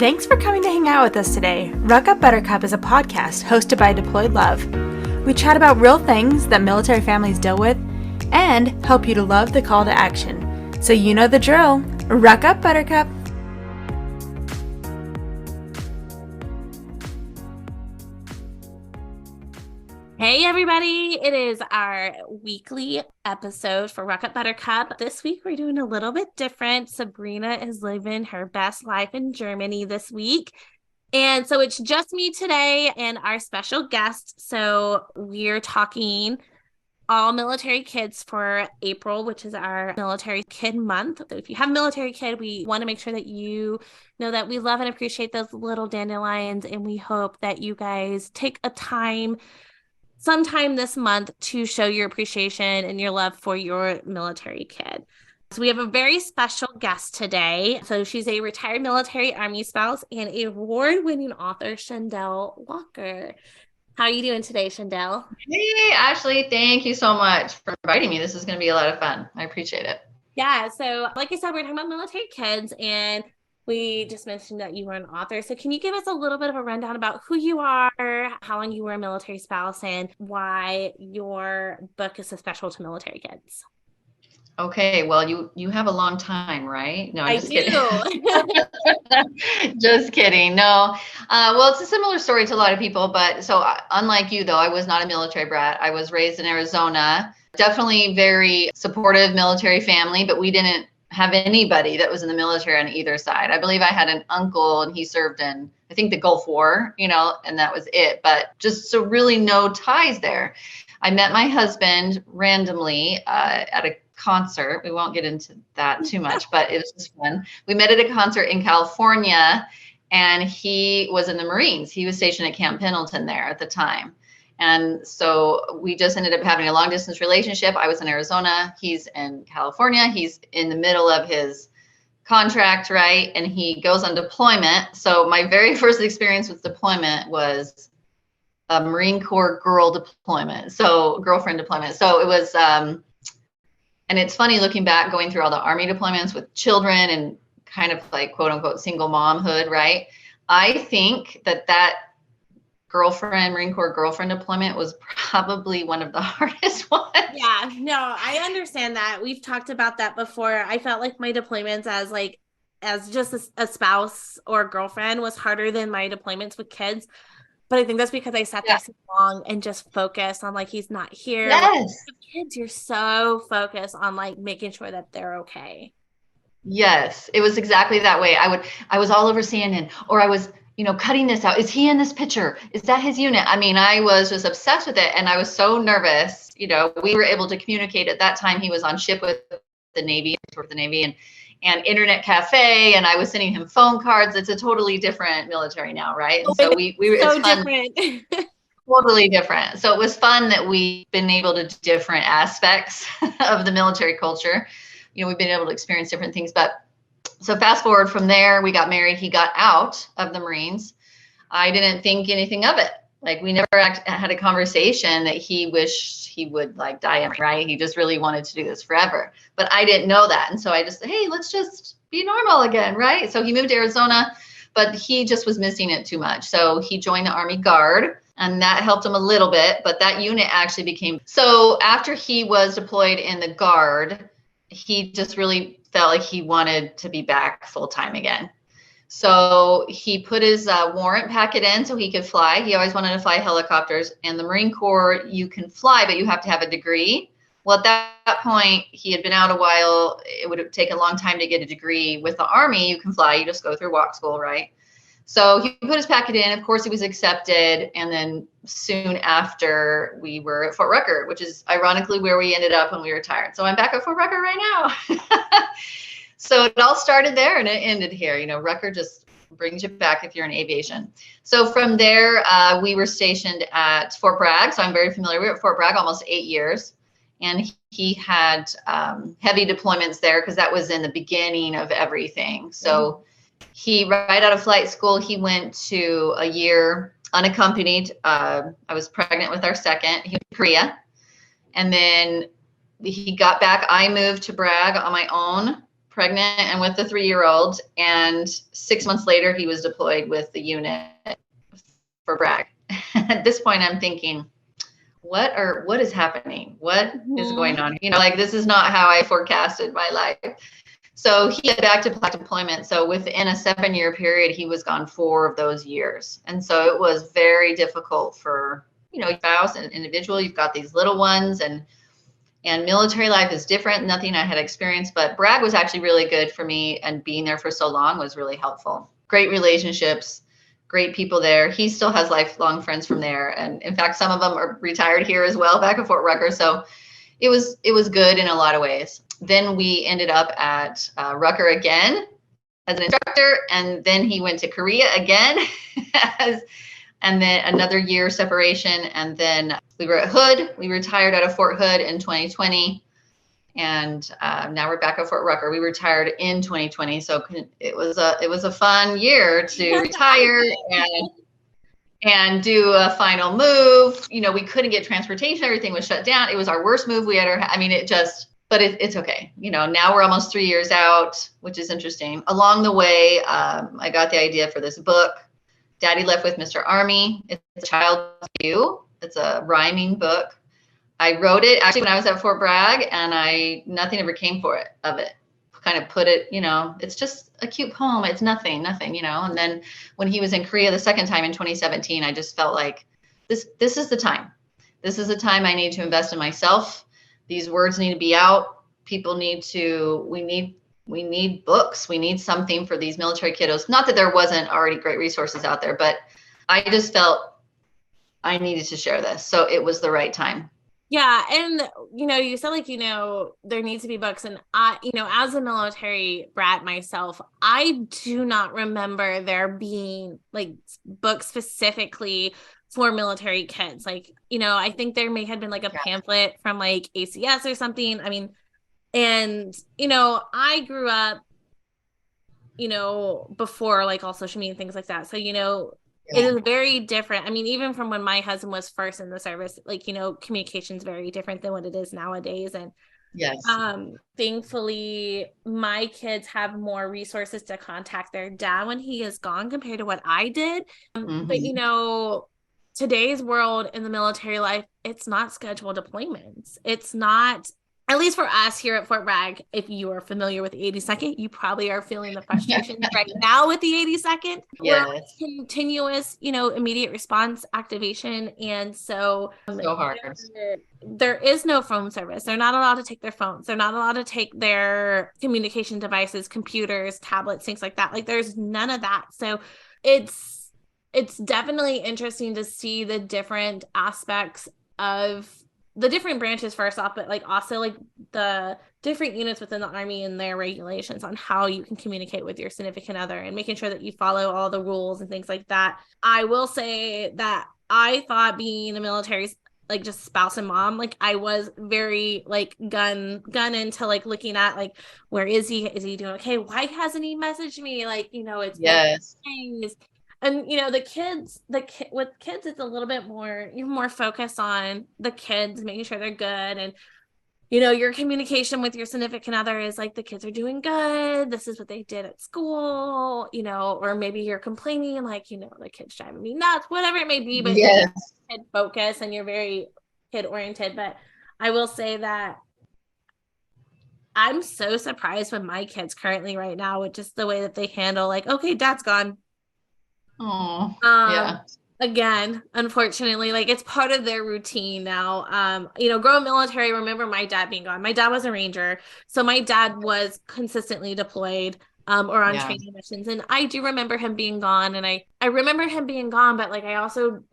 Thanks for coming to hang out with us today. Ruck Up Buttercup is a podcast hosted by Deployed Love. We chat about real things that military families deal with and help you to love the call to action. So you know the drill. Ruck Up Buttercup. Hey everybody, it is our weekly episode for Ruck Up Buttercup. This week we're doing a little bit different. Sabrina is living her best life in Germany this week. And so it's just me today and our special guest. So we're talking all military kids for April, which is our military kid month. So if you have a military kid, we want to make sure that you know that we love and appreciate those little dandelions. And we hope that you guys take a time sometime this month to show your appreciation and your love for your military kid. So we have a very special guest today. So she's a retired military Army spouse and award-winning author, Chandelle Walker. How are you doing today, Chandelle? Hey, Ashley, thank you so much for inviting me. This is going to be a lot of fun. I appreciate it. Yeah, so like I said, we're talking about military kids, and we just mentioned that you were an author. So can you give us a little bit of a rundown about who you are, how long you were a military spouse, and why your book is so special to military kids? Okay, well, you have a long time, right? No, I'm just kidding. Just kidding. No. Well, it's a similar story to a lot of people, but so unlike you, though, I was not a military brat. I was raised in Arizona. Definitely very supportive military family, but we didn't have anybody that was in the military on either side. I believe I had an uncle and he served in, I think, the Gulf War, and that was it. But just so really no ties there. I met my husband randomly at a concert. We won't get into that too much, but it was just fun. We met at a concert in California and he was in the Marines. He was stationed at Camp Pendleton there at the time. And so we just ended up having a long distance relationship. I was in Arizona. He's in California. He's in the middle of his contract, right? And he goes on deployment. So my very first experience with deployment was a Marine Corps girl deployment. So girlfriend deployment. So it was, and it's funny looking back, going through all the Army deployments with children and kind of like quote unquote single momhood, right? I think that Marine Corps girlfriend deployment was probably one of the hardest ones. Yeah, no, I understand that. We've talked about that before. I felt like my deployments as just a spouse or girlfriend was harder than my deployments with kids. But I think that's because I sat there so long and just focused on he's not here. Yes. With kids, you're so focused on making sure that they're okay. Yes, it was exactly that way. I was all over CNN, or I was cutting this out. Is he in this picture? Is that his unit? I mean, I was just obsessed with it. And I was so nervous. We were able to communicate at that time. He was on ship with the Navy, and internet cafe. And I was sending him phone cards. It's a totally different military now, right? And so we were so different. Totally different. So it was fun that we've been able to do different aspects of the military culture. We've been able to experience different things, so fast forward from there, we got married. He got out of the Marines. I didn't think anything of it. We never had a conversation that he wished he would die, right? He just really wanted to do this forever. But I didn't know that. And so I just said, hey, let's just be normal again, right? So he moved to Arizona, but he just was missing it too much. So he joined the Army Guard, and that helped him a little bit. But that unit actually became, so after he was deployed in the Guard, he just really felt like he wanted to be back full time again. So he put his warrant packet in so he could fly. He always wanted to fly helicopters. And the Marine Corps, you can fly, but you have to have a degree. Well, at that point, he had been out a while. It would take a long time to get a degree. With the Army, you can fly. You just go through walk school, right? So he put his packet in. Of course, he was accepted. And then soon after, we were at Fort Rucker, which is ironically where we ended up when we retired. So I'm back at Fort Rucker right now. So it all started there and it ended here. Rucker just brings you back if you're in aviation. So from there, we were stationed at Fort Bragg. So I'm very familiar. We were at Fort Bragg almost 8 years. And he had heavy deployments there because that was in the beginning of everything. So he, right out of flight school, he went to a year unaccompanied. I was pregnant with our second. He went to Korea. And then he got back. I moved to Bragg on my own. pregnant and with the 3-year-old. And 6 months later, he was deployed with the unit for Bragg. At this point, I'm thinking, what is happening? What is going on? Like, this is not how I forecasted my life. So he had back-to-back deployment. So within a 7-year period, he was gone 4 of those years. And so it was very difficult for, spouse and individual. You've got these little ones, and military life is different. Nothing I had experienced, but Bragg was actually really good for me, and being there for so long was really helpful. Great relationships, great people there. He still has lifelong friends from there. And in fact, some of them are retired here as well, back at Fort Rucker. So it was good in a lot of ways. Then we ended up at Rucker again as an instructor, and then he went to Korea again and then another year separation. And then we were at Hood. We retired out of Fort Hood in 2020, and now we're back at Fort Rucker. We retired in 2020, so it was a fun year to retire and do a final move. We couldn't get transportation; everything was shut down. It was our worst move we ever had. I mean, but it's okay. Now we're almost 3 years out, which is interesting. Along the way, I got the idea for this book, Daddy Left with Mr. Army. It's a child's view. It's a rhyming book. I wrote it actually when I was at Fort Bragg, and nothing ever came of it. Kind of put it, it's just a cute poem. It's nothing, And then when he was in Korea the second time in 2017, I just felt like this is the time. This is the time I need to invest in myself. These words need to be out. People we need books. We need something for these military kiddos. Not that there wasn't already great resources out there, but I just felt I needed to share this. So it was the right time. Yeah. And, you said there needs to be books. And I, as a military brat myself, I do not remember there being like books specifically for military kids. Like, I think there may have been like a pamphlet from like ACS or something. I mean, and, I grew up, before like all social media and things like that. So, it is very different. I mean, even from when my husband was first in the service, like, communication is very different than what it is nowadays. And yes, thankfully, my kids have more resources to contact their dad when he is gone compared to what I did. But, today's world in the military life, it's not scheduled deployments. It's not, at least for us here at Fort Bragg. If you are familiar with the 82nd, you probably are feeling the frustrations right now with the 82nd. Yes. We're continuous, immediate response activation. And so hard. There is no phone service. They're not allowed to take their phones. They're not allowed to take their communication devices, computers, tablets, things like that. Like, there's none of that. So it's definitely interesting to see the different aspects of the different branches first off, but like also like the different units within the Army and their regulations on how you can communicate with your significant other and making sure that you follow all the rules and things like that. I will say that I thought being a military, like just spouse and mom, like I was very like gun into like looking at like, where is he doing okay? Why hasn't he messaged me? Like, it's yes. And with kids, it's a little bit more, you're more focused on the kids, making sure they're good. And, your communication with your significant other is like, the kids are doing good. This is what they did at school, or maybe you're complaining like, the kid's driving me nuts, whatever it may be, but yes. You're kid focused and you're very kid oriented. But I will say that I'm so surprised with my kids currently right now with just the way that they handle like, okay, dad's gone. Oh, yeah. Again, unfortunately, like it's part of their routine now. Growing military, remember my dad being gone. My dad was a Ranger. So my dad was consistently deployed or on training missions. And I do remember him being gone. And I remember him being gone, but like I also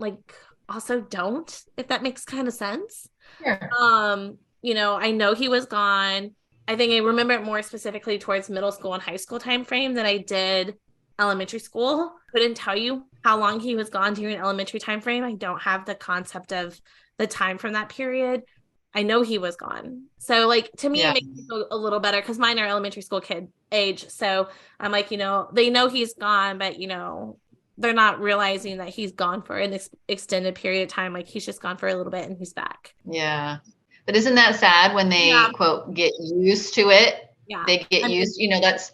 don't, if that makes kind of sense. Sure. I know he was gone. I think I remember it more specifically towards middle school and high school time frame than I did elementary school. Couldn't tell you how long he was gone during elementary time frame. I don't have the concept of the time from that period. I know he was gone. So like to me, it makes me feel a little better because mine are elementary school kid age. So I'm like, they know he's gone, but they're not realizing that he's gone for an extended period of time. Like he's just gone for a little bit and he's back. Yeah. But isn't that sad when they quote get used to it? Yeah. They get I mean, used, that's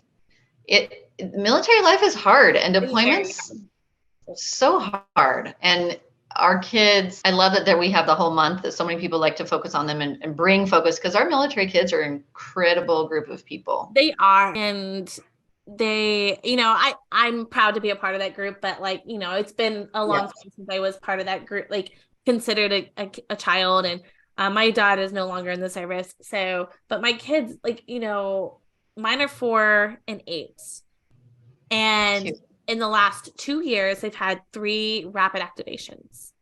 it. Military life is hard, and it's very deployments so hard. And our kids, I love that we have the whole month, that so many people like to focus on them and bring focus, because our military kids are an incredible group of people. They are. And they, I'm proud to be a part of that group, but like, it's been a long Yes. time since I was part of that group, like considered a child. And my dad is no longer in the service. So, but my kids, like, mine are 4 and 8. And Cute. in the last 2 years, they've had 3 rapid activations.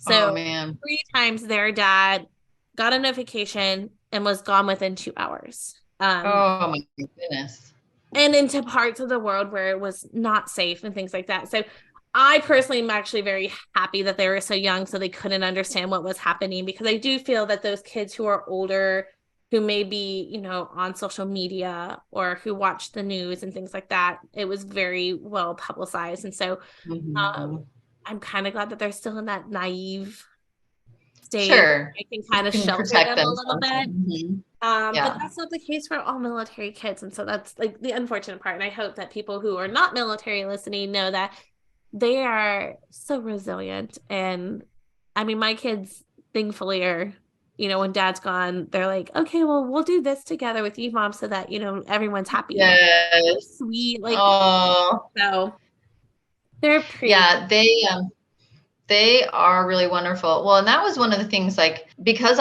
Oh So man. 3 times their dad got a notification and was gone within 2 hours. Oh my goodness. And into parts of the world where it was not safe and things like that. So I personally am actually very happy that they were so young so they couldn't understand what was happening, because I do feel that those kids who are older, who may be, on social media or who watch the news and things like that, it was very well publicized. And so Mm-hmm. I'm kind of glad that they're still in that naive stage. Sure. I can You kind of can shelter protect them a them little something. bit. Mm-hmm. But Yeah. that's not the case for all military kids. And so that's like the unfortunate part. And I hope that people who are not military listening know that they are so resilient. And I mean, my kids thankfully are, when dad's gone, they're like, okay, well, we'll do this together with you, mom, so that, everyone's happy. And Yes. sweet. Like, Oh, so they're pretty. yeah. They are really wonderful. Well, and that was one of the things, like, because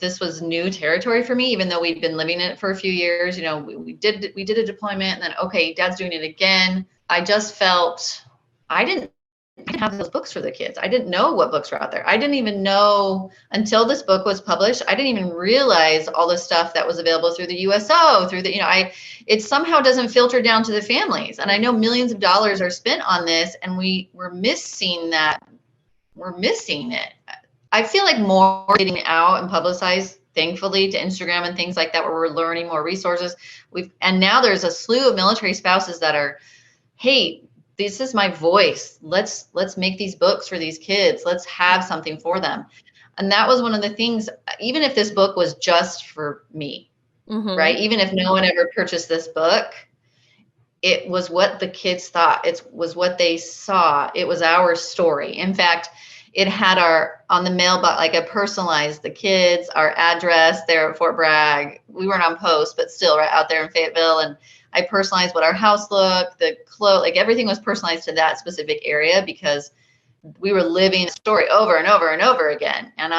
this was new territory for me, even though we'd been living in it for a few years, we did a deployment, and then, okay, dad's doing it again. I just felt I didn't have those books for the kids. I didn't know what books were out there. I didn't even know until this book was published. I didn't even realize all the stuff that was available through the USO, through it somehow doesn't filter down to the families. And I know millions of dollars are spent on this, and we're missing that. We're missing it. I feel like more getting out and publicized, thankfully, to Instagram and things like that, where we're learning more resources. And now there's a slew of military spouses that are, hey, this is my voice. Let's make these books for these kids. Let's have something for them. And that was one of the things, even if this book was just for me, right? Even if no one ever purchased this book, it was what the kids thought. It was what they saw. It was our story. In fact, it had on the mailbox, like, I personalized the kids, our address there at Fort Bragg. We weren't on post, but still right out there in Fayetteville. And I personalized what our house looked, the clothes, like everything was personalized to that specific area, because we were living the story over and over and over again. And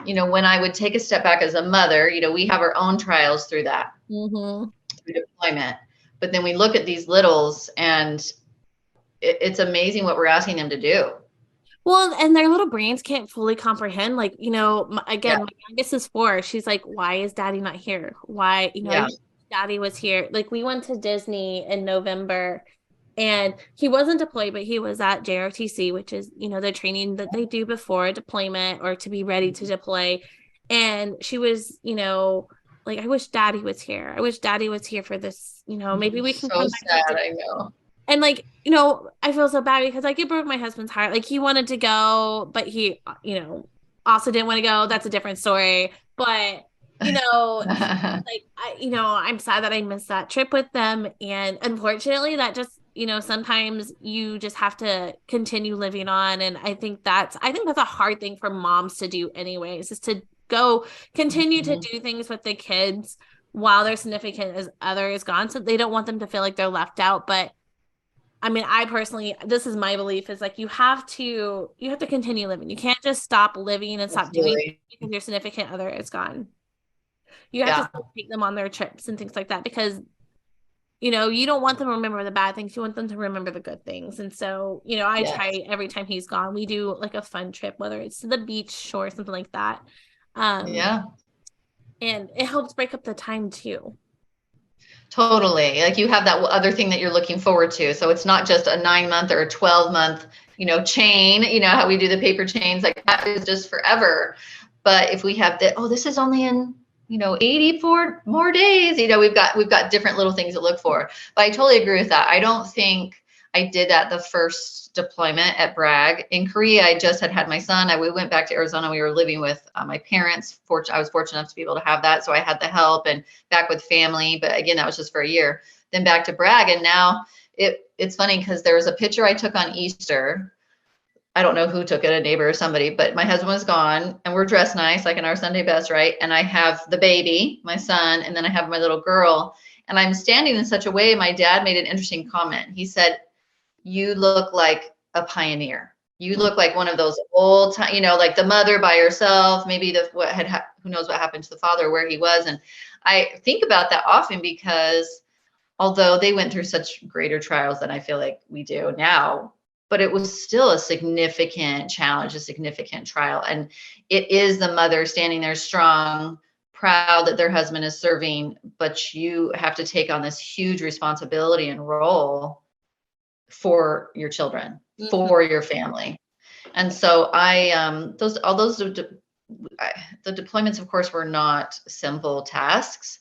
when I would take a step back as a mother, we have our own trials through that, through deployment. But then we look at these littles, and it's amazing what we're asking them to do. Well, and their little brains can't fully comprehend. Like, again, Yeah. my youngest is 4. She's like, why is daddy not here? Why, I Yeah. wish daddy was here. Like, we went to Disney in November, and he wasn't deployed, but he was at JRTC, which is, the training that they do before a deployment or to be ready to deploy. And she was, like, I wish daddy was here. I wish daddy was here for this. Maybe we can So come back to sad, Disney. I know. And like, I feel so bad because like it broke my husband's heart. Like he wanted to go, but he, also didn't want to go. That's a different story. But, like I'm sad that I missed that trip with them. And unfortunately that just, sometimes you just have to continue living on. And I think that's a hard thing for moms to do anyways, is to go continue to do things with the kids while their significant other is gone. So they don't want them to feel like they're left out. But I mean, I personally, this is my belief, is like you have to continue living. You can't just stop living and stop doing things because your significant other is gone. You have to still take them on their trips and things like that, because you don't want them to remember the bad things. You want them to remember the good things. And so, I try every time he's gone, we do like a fun trip, whether it's to the beach, shore, something like that. Yeah. And it helps break up the time too. Totally. Like, you have that other thing that you're looking forward to. So it's not just a 9-month or a 12-month, chain, how we do the paper chains, like that is just forever. But if we have this is only in, 84 more days, we've got different little things to look for. But I totally agree with that. I don't think, I did that the first deployment at Bragg. In Korea, I just had my son. We went back to Arizona. We were living with my parents. I was fortunate enough to be able to have that. So I had the help and back with family. But again, that was just for a year. Then back to Bragg. And now it's funny because there was a picture I took on Easter. I don't know who took it, a neighbor or somebody, but my husband was gone and we're dressed nice, like in our Sunday best, right? And I have the baby, my son, and then I have my little girl. And I'm standing in such a way, my dad made an interesting comment. He said, "You look like a pioneer. You look like one of those old time, like the mother by herself, maybe who knows what happened to the father, where he was." And I think about that often because although they went through such greater trials than I feel like we do now, but it was still a significant challenge, a significant trial. And it is the mother standing there strong, proud that their husband is serving, but you have to take on this huge responsibility and role for your children, for your family. And so the deployments, of course, were not simple tasks,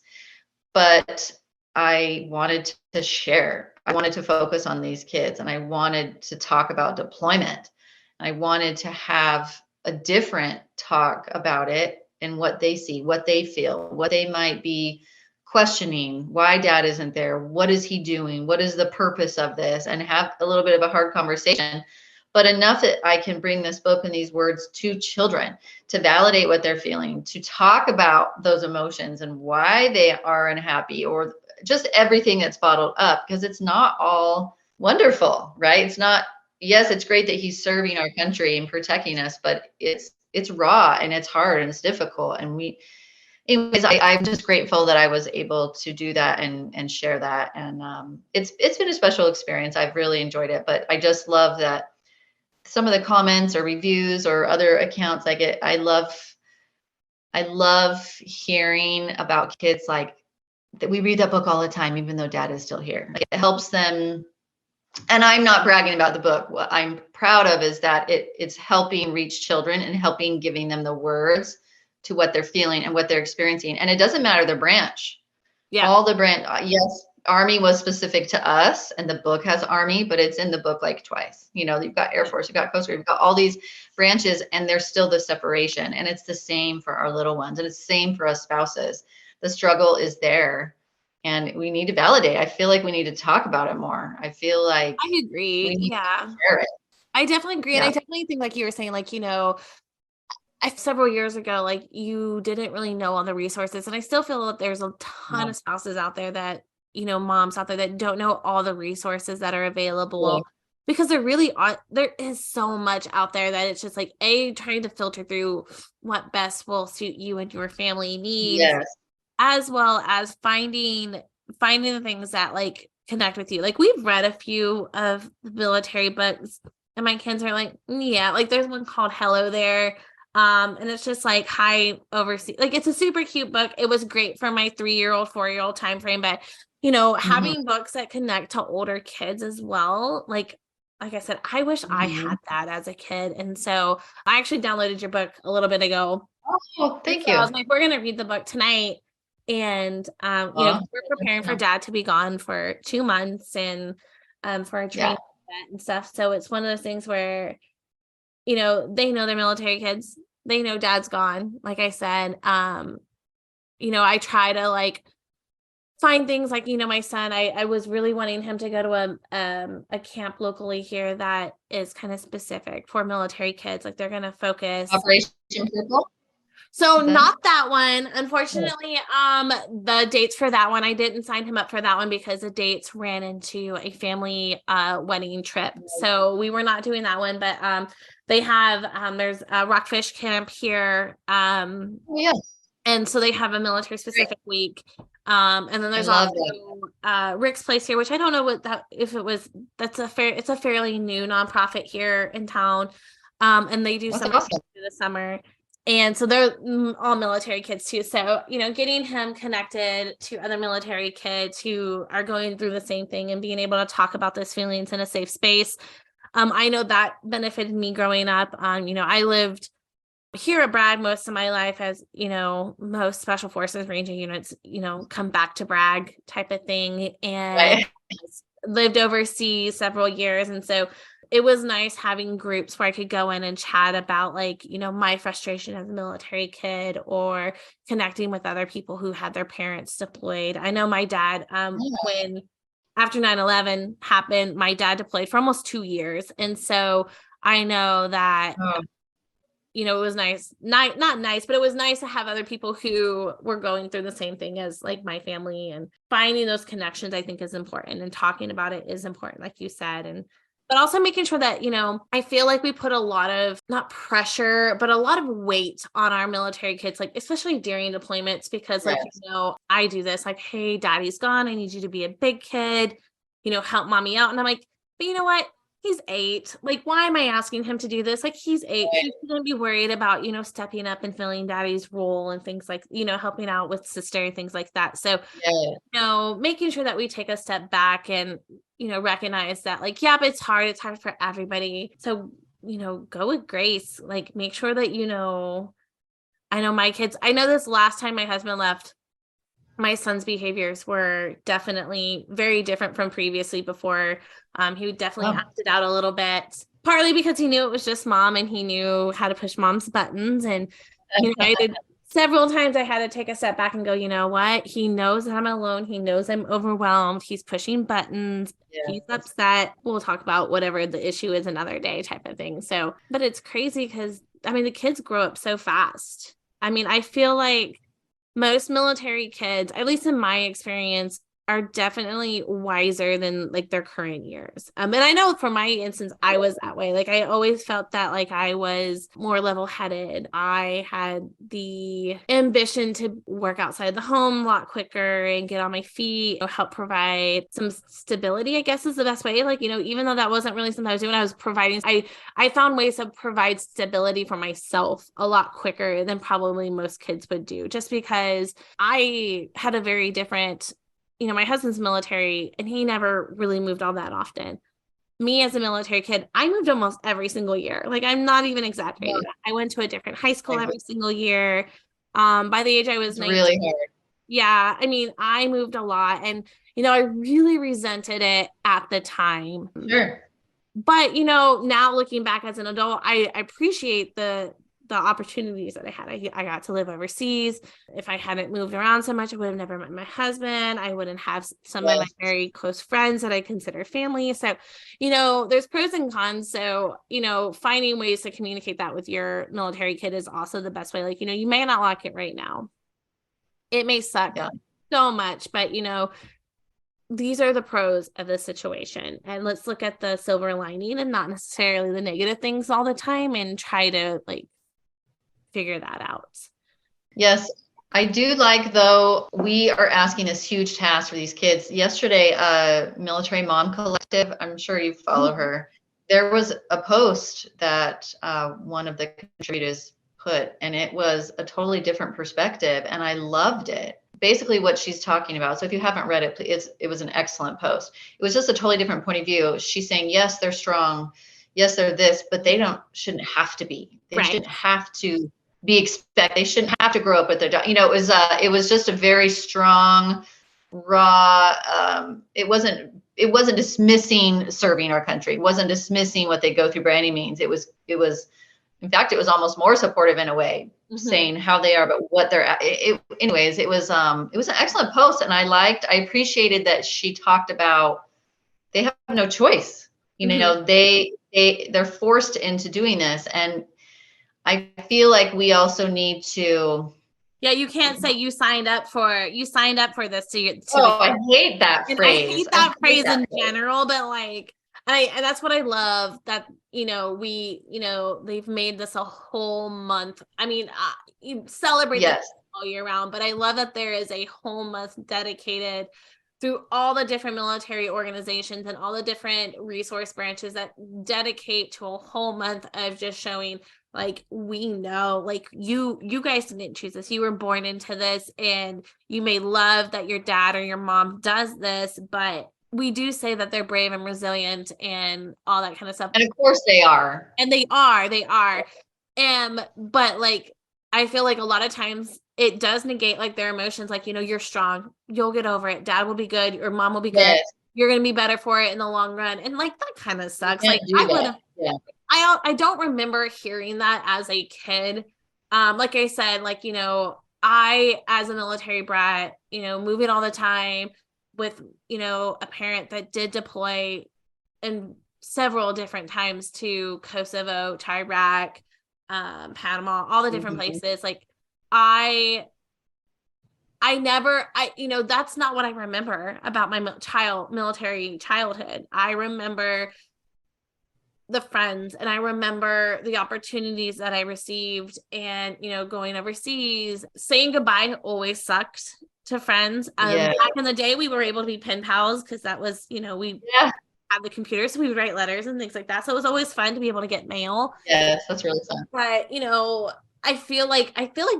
but I wanted to share. I wanted to focus on these kids and I wanted to talk about deployment. I wanted to have a different talk about it and what they see, what they feel, what they might be questioning, why dad isn't there, what is he doing, what is the purpose of this, and have a little bit of a hard conversation, but enough that I can bring this book and these words to children to validate what they're feeling, to talk about those emotions and why they are unhappy, or just everything that's bottled up, because it's not all wonderful, right? It's not, yes, it's great that he's serving our country and protecting us, but it's raw and it's hard and it's difficult. And anyways, I'm just grateful that I was able to do that and share that. And it's been a special experience. I've really enjoyed it, but I just love that some of the comments or reviews or other accounts I get, I love hearing about kids like that. We read that book all the time, even though dad is still here. Like, it helps them. And I'm not bragging about the book. What I'm proud of is that it's helping reach children and giving them the words to what they're feeling and what they're experiencing. And it doesn't matter the branch. Yeah. All the branch. Yes, Army was specific to us, and the book has Army, but it's in the book like twice. You've got Air Force, you've got Coast Guard, you've got all these branches, and there's still the separation. And it's the same for our little ones, and it's the same for us spouses. The struggle is there, and we need to validate. I feel like we need to talk about it more. I feel like I agree. we need to share it. I definitely agree. Yeah. And I definitely think, like you were saying, like, several years ago, like, you didn't really know all the resources. And I still feel that there's a ton of spouses out there that, moms out there that don't know all the resources that are available, because there is so much out there that it's just like, trying to filter through what best will suit you and your family needs, as well as finding the things that like connect with you. Like, we've read a few of the military books and my kids are like, yeah, like there's one called Hello There. And it's just like high overseas, like it's a super cute book. It was great for my 3-year-old, 4-year-old time frame, but having books that connect to older kids as well. Like I said, I wish I had that as a kid. And so I actually downloaded your book a little bit ago. Oh, thank you. I was like, we're going to read the book tonight. And, we're preparing for dad to be gone for 2 months and, for a training event and stuff. So it's one of those things where, they know they're military kids. They know dad's gone. Like I said, I try to like find things like, my son, I was really wanting him to go to a camp locally here that is kind of specific for military kids. Like, they're going to focus Operation Purple. So not that one. Unfortunately, the dates for that one, I didn't sign him up for that one because the dates ran into a family wedding trip. So we were not doing that one, but they have there's a Rockfish camp here. And so they have a military specific week. And then there's also Rick's Place here, which I don't know it's a fairly new nonprofit here in town. And they do something through the summer. And so they're all military kids too. So, getting him connected to other military kids who are going through the same thing and being able to talk about those feelings in a safe space. I know that benefited me growing up. I lived here at Bragg most of my life, as, most special forces ranging units, come back to Bragg type of thing. And lived overseas several years. And so it was nice having groups where I could go in and chat about like, my frustration as a military kid or connecting with other people who had their parents deployed. I know my dad, when after 9/11 happened, my dad deployed for almost 2 years. And so I know that, it was nice, not nice, but it was nice to have other people who were going through the same thing as like my family, and finding those connections I think is important, and talking about it is important, like you said. But also making sure that, I feel like we put a lot of, not pressure, but a lot of weight on our military kids, like, especially during deployments, because like, I do this, like, hey, daddy's gone. I need you to be a big kid, help mommy out. And I'm like, but you know what? He's 8. Like, why am I asking him to do this? Like, he's 8. He's going to be worried about, stepping up and filling daddy's role and things like, helping out with sister and things like that. So, making sure that we take a step back and, recognize that like, but it's hard. It's hard for everybody. So, go with grace, like make sure that, I know my kids, I know this last time my husband left, my son's behaviors were definitely very different from previously before. He definitely acted out a little bit, partly because he knew it was just mom and he knew how to push mom's buttons. And, I did several times I had to take a step back and go, you know what? He knows that I'm alone. He knows I'm overwhelmed. He's pushing buttons. He's upset. We'll talk about whatever the issue is another day type of thing. So, but it's crazy because, the kids grow up so fast. I feel like most military kids, at least in my experience, are definitely wiser than like their current years. And I know for my instance, I was that way. Like I always felt that like I was more level-headed. I had the ambition to work outside the home a lot quicker and get on my feet, help provide some stability, I guess is the best way. Like, even though that wasn't really something I was doing, I was providing, I found ways to provide stability for myself a lot quicker than probably most kids would do, just because I had a very different, my husband's military and he never really moved all that often. Me as a military kid, I moved almost every single year. Like I'm not even exaggerating. I went to a different high school every single year. By the age I was 19, really hard. Yeah. I moved a lot and, I really resented it at the time. Sure. But, now looking back as an adult, I appreciate the opportunities that I had. I got to live overseas. If I hadn't moved around so much, I would have never met my husband. I wouldn't have some of my very close friends that I consider family. So, there's pros and cons. So, finding ways to communicate that with your military kid is also the best way. Like, you may not like it right now. It may suck so much, but, these are the pros of the situation. And let's look at the silver lining and not necessarily the negative things all the time, and try to like figure that out. Yes, I do like, though, we are asking this huge task for these kids. Yesterday, Military Mom Collective, I'm sure you follow her. There was a post that one of the contributors put, and it was a totally different perspective, and I loved it. Basically what she's talking about. So if you haven't read it, it was an excellent post. It was just a totally different point of view. She's saying, yes, they're strong. Yes, they're this, but they shouldn't have to be. They shouldn't have to be expected. They shouldn't have to grow up with their dog. It was just a very strong, raw, it wasn't dismissing serving our country. It wasn't dismissing what they go through by any means. It was, in fact, it was almost more supportive in a way, saying how they are, but what they're at. Anyways, it was an excellent post. And I appreciated that she talked about, they have no choice. They're forced into doing this. And I feel like we also need to. Yeah, you can't say you signed up for this I hate that phrase. I hate that phrase in general, but like, and that's what I love, that, they've made this a whole month. You celebrate this all year round, but I love that there is a whole month dedicated through all the different military organizations and all the different resource branches that dedicate to a whole month of just showing, like, we know, like, you guys didn't choose this. You were born into this, and you may love that your dad or your mom does this, but we do say that they're brave and resilient and all that kind of stuff. And of course they are. And they are. But like, I feel like a lot of times it does negate like their emotions. Like, you're strong, you'll get over it. Dad will be good. Your mom will be good. Yes. you're going to be better for it in the long run. And like, that kind of sucks. You Like can't do I would that. have, Yeah. I don't remember hearing that as a kid. Like I said, like, you know, I, as a military brat, you know, moving all the time with, you know, a parent that did deploy in several different times to Kosovo, to Iraq, Panama, all the different Mhm. places. Like I never, you know, that's not what I remember about my military childhood. I remember the friends, and I remember the opportunities that I received, and, you know, going overseas. Saying goodbye always sucked to friends. Yeah. Back in the day, we were able to be pen pals because that was, you know, we Yeah. had the computer, so we would write letters and things like that. So it was always fun to be able to get mail. Yes, that's really fun. But, you know, I feel like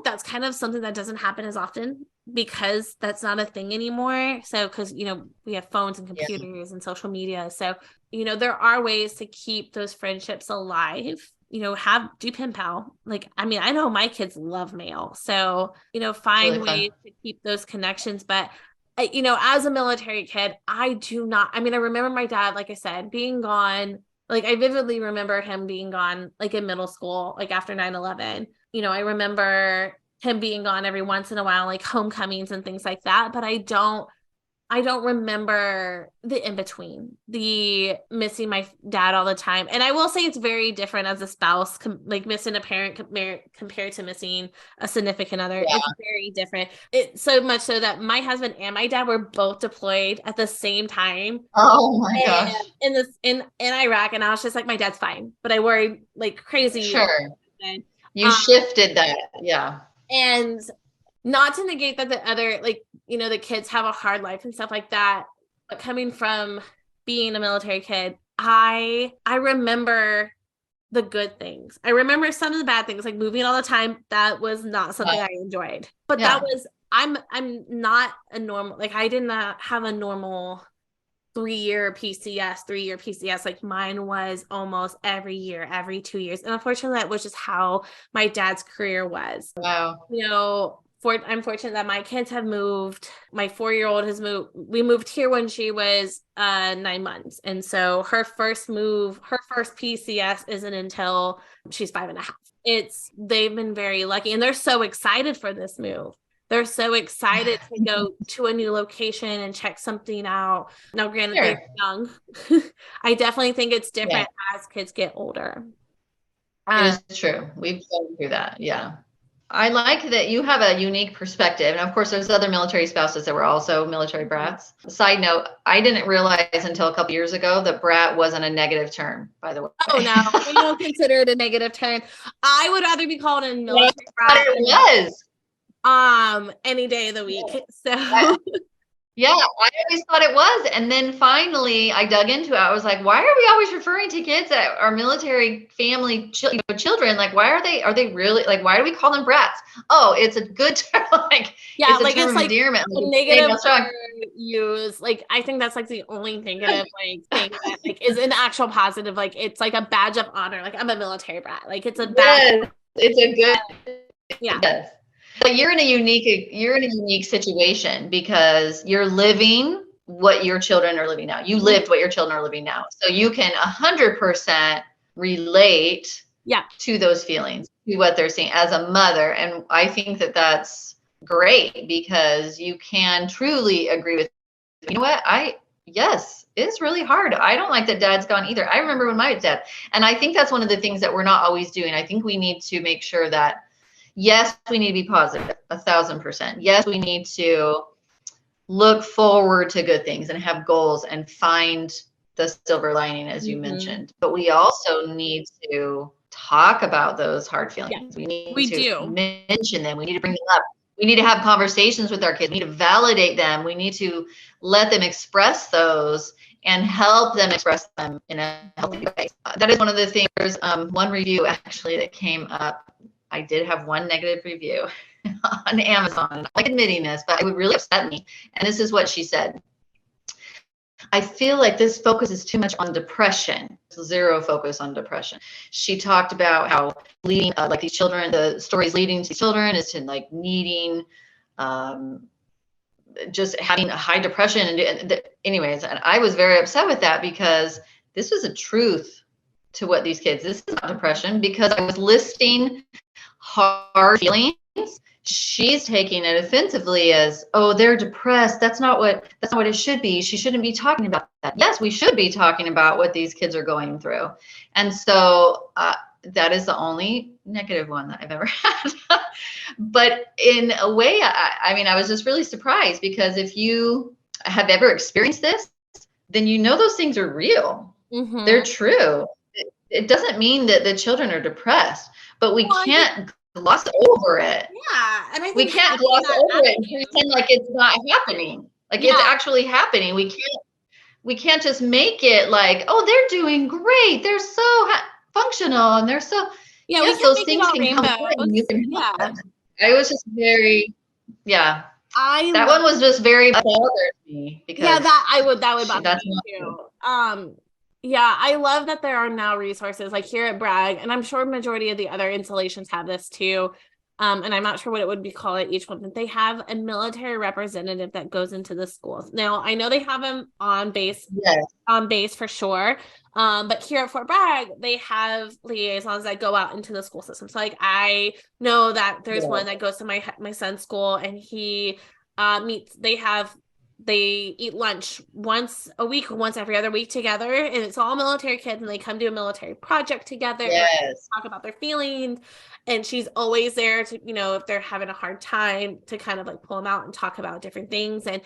that's kind of something that doesn't happen as often because that's not a thing anymore. So, because, you know, we have phones and Yeah. computers and social media. So, you know, there are ways to keep those friendships alive. You know, do pen pal. Like, I mean, I know my kids love mail. So, you know, It's really find fun. ways to keep those connections. But, you know, as a military kid, I do not, I mean, I remember my dad, like I said, being gone. Like, I vividly remember him being gone, like in middle school, like after 9/11. You know, I remember him being gone every once in a while, like homecomings and things like that. But I don't remember the in between, the missing my dad all the time. And I will say it's very different as a spouse, like missing a parent compared to missing a significant other. Yeah. It's very different. It's so much so that my husband and my dad were both deployed at the same time. Oh my And gosh. in Iraq, and I was just like, my dad's fine, but I worried like crazy. Sure. And, You shifted that. Yeah. and not to negate that the other, like, you know, the kids have a hard life and stuff like that, but coming from being a military kid, I remember the good things. I remember some of the bad things, like moving all the time. That was not something I enjoyed. But that Yeah. was, I'm not a normal, like I did not have a normal 3-year PCS. Like mine was almost every year, every 2 years. And unfortunately, that was just how my dad's career was. Wow. You know, I'm fortunate that my kids have moved. My 4-year-old has moved. We moved here when she was 9 months. And so her first PCS isn't until she's 5.5. They've been very lucky, and they're so excited for this move. They're so excited to go to a new location and check something out. Now, granted, Sure. they're young. I definitely think it's different as kids get older. It is true. We've gone through that. Yeah. I like that you have a unique perspective. And of course, there's other military spouses that were also military brats. Side note, I didn't realize until a couple years ago that brat wasn't a negative term, by the way. Oh, no, we don't consider it a negative term. I would rather be called a military brat It was. Any day of the week. Yeah. So Yeah, I always thought it was. And then finally I dug into it. I was like, why are we always referring to kids that are military family children? Like, are they really, like, why do we call them brats? Oh, it's a good term. Like, yeah, it's a like term it's of like endearment. a negative word used. Like, I think that's like the only negative like thing that like is an actual positive. Like, it's like a badge of honor. Like, I'm a military brat. Like, it's a badge. Yes, it's a good, Yeah. yes. But you're in a unique situation because you're living what your children are living now. You lived what your children are living now. So you can 100% relate to those feelings, to what they're seeing as a mother. And I think that that's great because you can truly agree with, you know what? Yes, it's really hard. I don't like that dad's gone either. I remember when my dad, and I think that's one of the things that we're not always doing. I think we need to make sure that, yes, we need to be positive, 1,000%. Yes, we need to look forward to good things and have goals and find the silver lining, as you mentioned. But we also need to talk about those hard feelings. We need to mention them. We need to bring them up. We need to have conversations with our kids. We need to validate them. We need to let them express those and help them express them in a healthy way. That is one of the things. There's one review actually that came up. I did have one negative review on Amazon. I like admitting this, but it would really upset me. And this is what she said. I feel like this focuses too much on depression. Zero focus on depression. She talked about how leading, like these children, the stories leading to children is to like needing just having a high depression. And anyways, and I was very upset with that because this was a truth to what these kids, this is not depression, because I was listing hard feelings. She's taking it offensively as, oh, they're depressed. That's not what it should be. She shouldn't be talking about that. Yes, we should be talking about what these kids are going through. And so that is the only negative one that I've ever had. But in a way, I mean, I was just really surprised, because if you have ever experienced this, then you know those things are real. Mm-hmm. They're true. It doesn't mean that the children are depressed, but we can't gloss over it. Yeah. And I think we can't gloss over it and pretend like it's not happening. Like it's actually happening. We can't just make it like, oh, they're doing great. They're so functional and they're so, yes, those things can come through and you can help them. I was just very, that one was just very bothered me, because that would bother me too. Yeah, I love that there are now resources like here at Bragg, and I'm sure majority of the other installations have this too. And I'm not sure what it would be called at each one, but they have a military representative that goes into the schools. Now, I know they have them on base, for sure. But here at Fort Bragg, they have liaisons that go out into the school system. So like, I know that there's one that goes to my son's school, and he they eat lunch once a week or once every other week together, and it's all military kids, and they come do a military project together, and talk about their feelings. And she's always there to, if they're having a hard time, to kind of like pull them out and talk about different things. And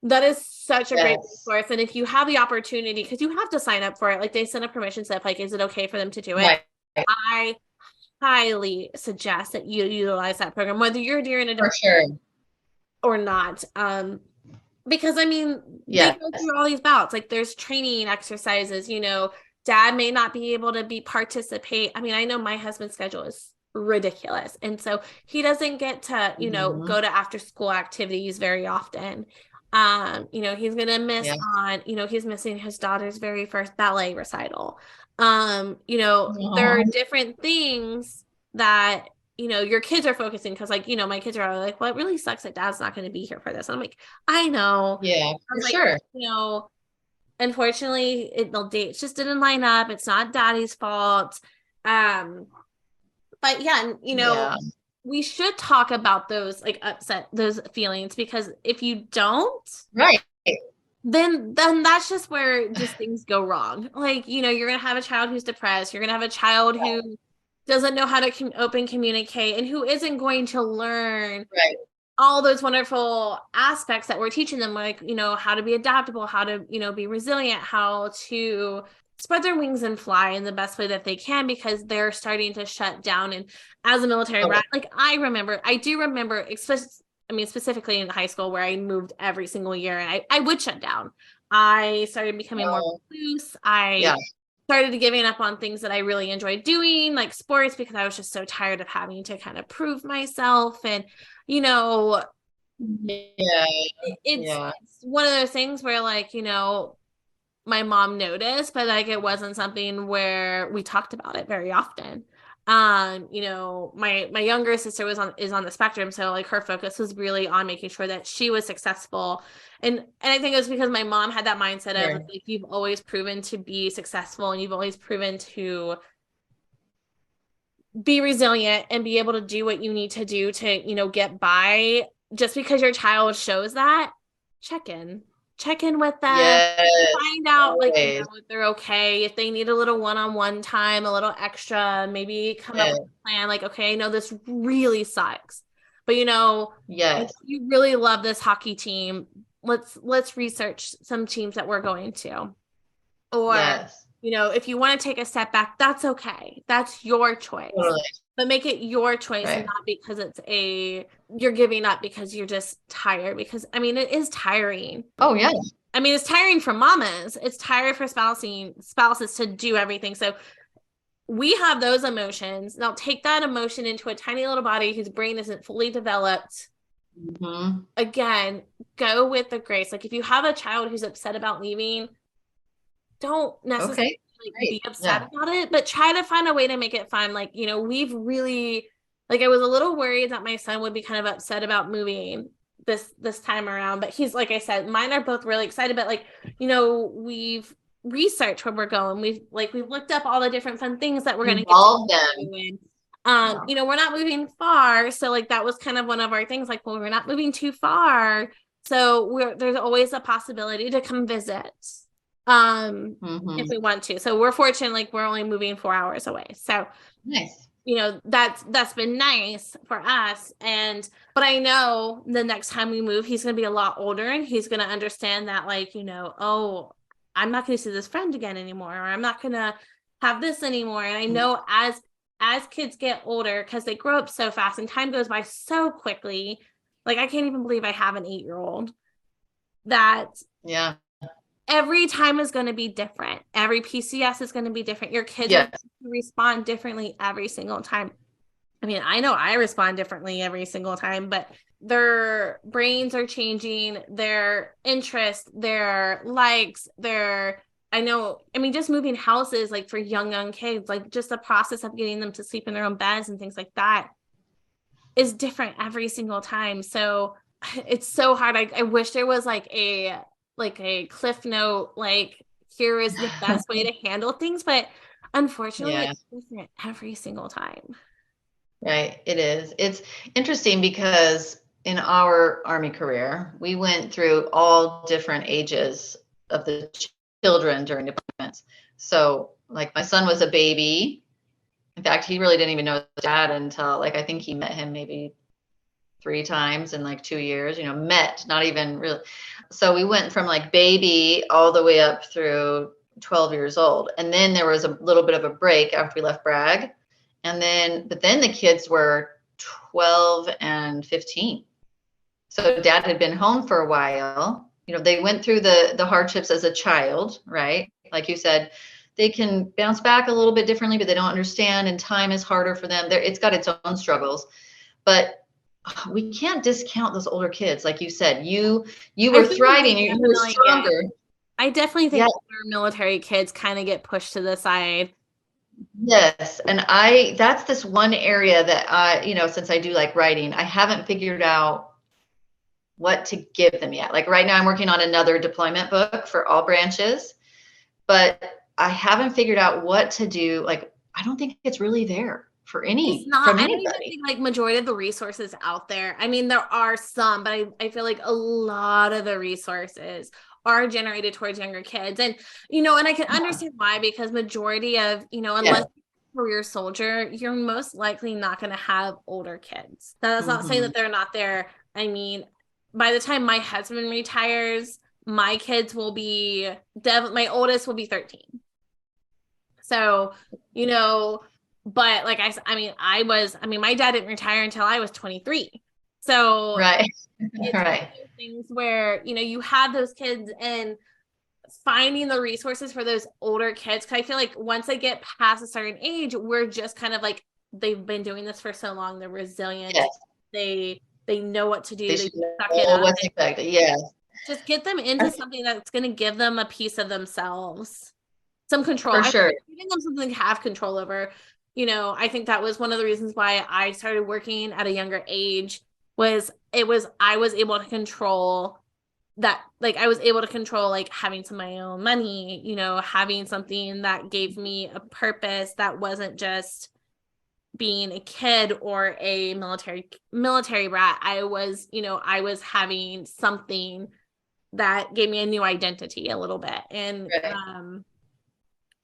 that is such a great resource. And if you have the opportunity, because you have to sign up for it, like they send a permission slip, like, is it okay for them to do it? Right. I highly suggest that you utilize that program, whether you're during a or not. Because I mean, they go through all these bouts, like there's training exercises, dad may not be able to participate. I mean, I know my husband's schedule is ridiculous. And so he doesn't get to, go to after school activities very often. He's going to miss on, he's missing his daughter's very first ballet recital. There are different things that, your kids are focusing, because like, my kids are like, well, it really sucks that dad's not going to be here for this. And I'm like, I know. Yeah, for sure. Unfortunately, the dates just didn't line up. It's not daddy's fault. But we should talk about those those feelings, because if you don't, then that's just where just things go wrong. Like, you're going to have a child who's depressed. You're going to have a child who doesn't know how to open communicate, and who isn't going to learn all those wonderful aspects that we're teaching them, like, how to be adaptable, how to, be resilient, how to spread their wings and fly in the best way that they can, because they're starting to shut down. And as a military brat, like I do remember, specifically in high school, where I moved every single year, and I would shut down. I started becoming more loose. I started giving up on things that I really enjoyed doing, like sports, because I was just so tired of having to kind of prove myself. And, it's one of those things where, like, my mom noticed, but like it wasn't something where we talked about it very often. My younger sister is on the spectrum, so like her focus was really on making sure that she was successful. And I think it was because my mom had that mindset of like, you've always proven to be successful, and you've always proven to be resilient and be able to do what you need to do to, get by. Just because your child shows that, check in with them, find out if they're okay, if they need a little one-on-one time, a little extra, maybe come up with a plan, like, okay, I know this really sucks, but if you really love this hockey team, let's research some teams that we're going to. Or if you want to take a step back, that's okay, that's your choice. But make it your choice, not because you're giving up because you're just tired. Because it is tiring. Oh yeah. It's tiring for mamas. It's tired for spouses to do everything. So we have those emotions. Now take that emotion into a tiny little body whose brain isn't fully developed. Mm-hmm. Again, go with the grace. Like if you have a child who's upset about leaving, don't necessarily be upset about it, but try to find a way to make it fun. Like, we've really, like, I was a little worried that my son would be kind of upset about moving, this time around. But he's, like I said, mine are both really excited, but like, we've researched where we're going. We've looked up all the different fun things that we're going to get Involve to them. do. And we're not moving far, so like that was kind of one of our things, like, well, we're not moving too far, so there's always a possibility to come visit if we want to. So we're fortunate, like we're only moving 4 hours away, so Nice. That's been nice for us. But I know the next time we move, he's going to be a lot older, and he's going to understand that, like, oh, I'm not going to see this friend again anymore, or I'm not going to have this anymore. And I know as kids get older, because they grow up so fast and time goes by so quickly, like I can't even believe I have an 8-year-old, that Yeah. every time is going to be different. Every PCS is going to be different. Your kids Yes. are going to respond differently every single time. I mean, I know I respond differently every single time, but their brains are changing, their interests, their likes, just moving houses, like for young kids, like just the process of getting them to sleep in their own beds and things like that is different every single time. So it's so hard. I wish there was like a cliff note, like here is the best way to handle things, but unfortunately it's different every single time. Right. It is. It's interesting because in our Army career, we went through all different ages of the children during deployments. So like my son was a baby. In fact, he really didn't even know his dad until, like, I think he met him maybe 3 times in like 2 years, met, not even really. So we went from like baby all the way up through 12 years old. And then there was a little bit of a break after we left Bragg. But then the kids were 12 and 15. So dad had been home for a while. They went through the hardships as a child, right? Like you said, they can bounce back a little bit differently, but they don't understand, and time is harder for them. It's got its own struggles, but we can't discount those older kids. Like you said, you were thriving, you were stronger. I definitely think our military kids kind of get pushed to the side. Yes. And that's this one area that since I do like writing, I haven't figured out what to give them yet. Like right now I'm working on another deployment book for all branches, but I haven't figured out what to do. Like, I don't think it's really there for from anybody. I don't even think like majority of the resources out there. I mean, there are some, but I feel like a lot of the resources are generated towards younger kids. And, and I can understand why, because majority of, unless you're a career soldier, you're most likely not going to have older kids. That's not saying that they're not there. I mean, by the time my husband retires, my kids will be, my oldest will be 13. So, but like my dad didn't retire until I was 23. So right. It's right. Things where, you have those kids, and finding the resources for those older kids. Cause I feel like once they get past a certain age, we're just kind of like, they've been doing this for so long. They're resilient. Yes. They know what to do. They suck it up. What's expected. Yes. Just get them into something that's going to give them a piece of themselves, some control. For sure. Giving them something to have control over. I think that was one of the reasons why I started working at a younger age. I was able to control that. Like I was able to control like having some of my own money, having something that gave me a purpose that wasn't just being a kid or a military brat. I was having something that gave me a new identity a little bit. And, right.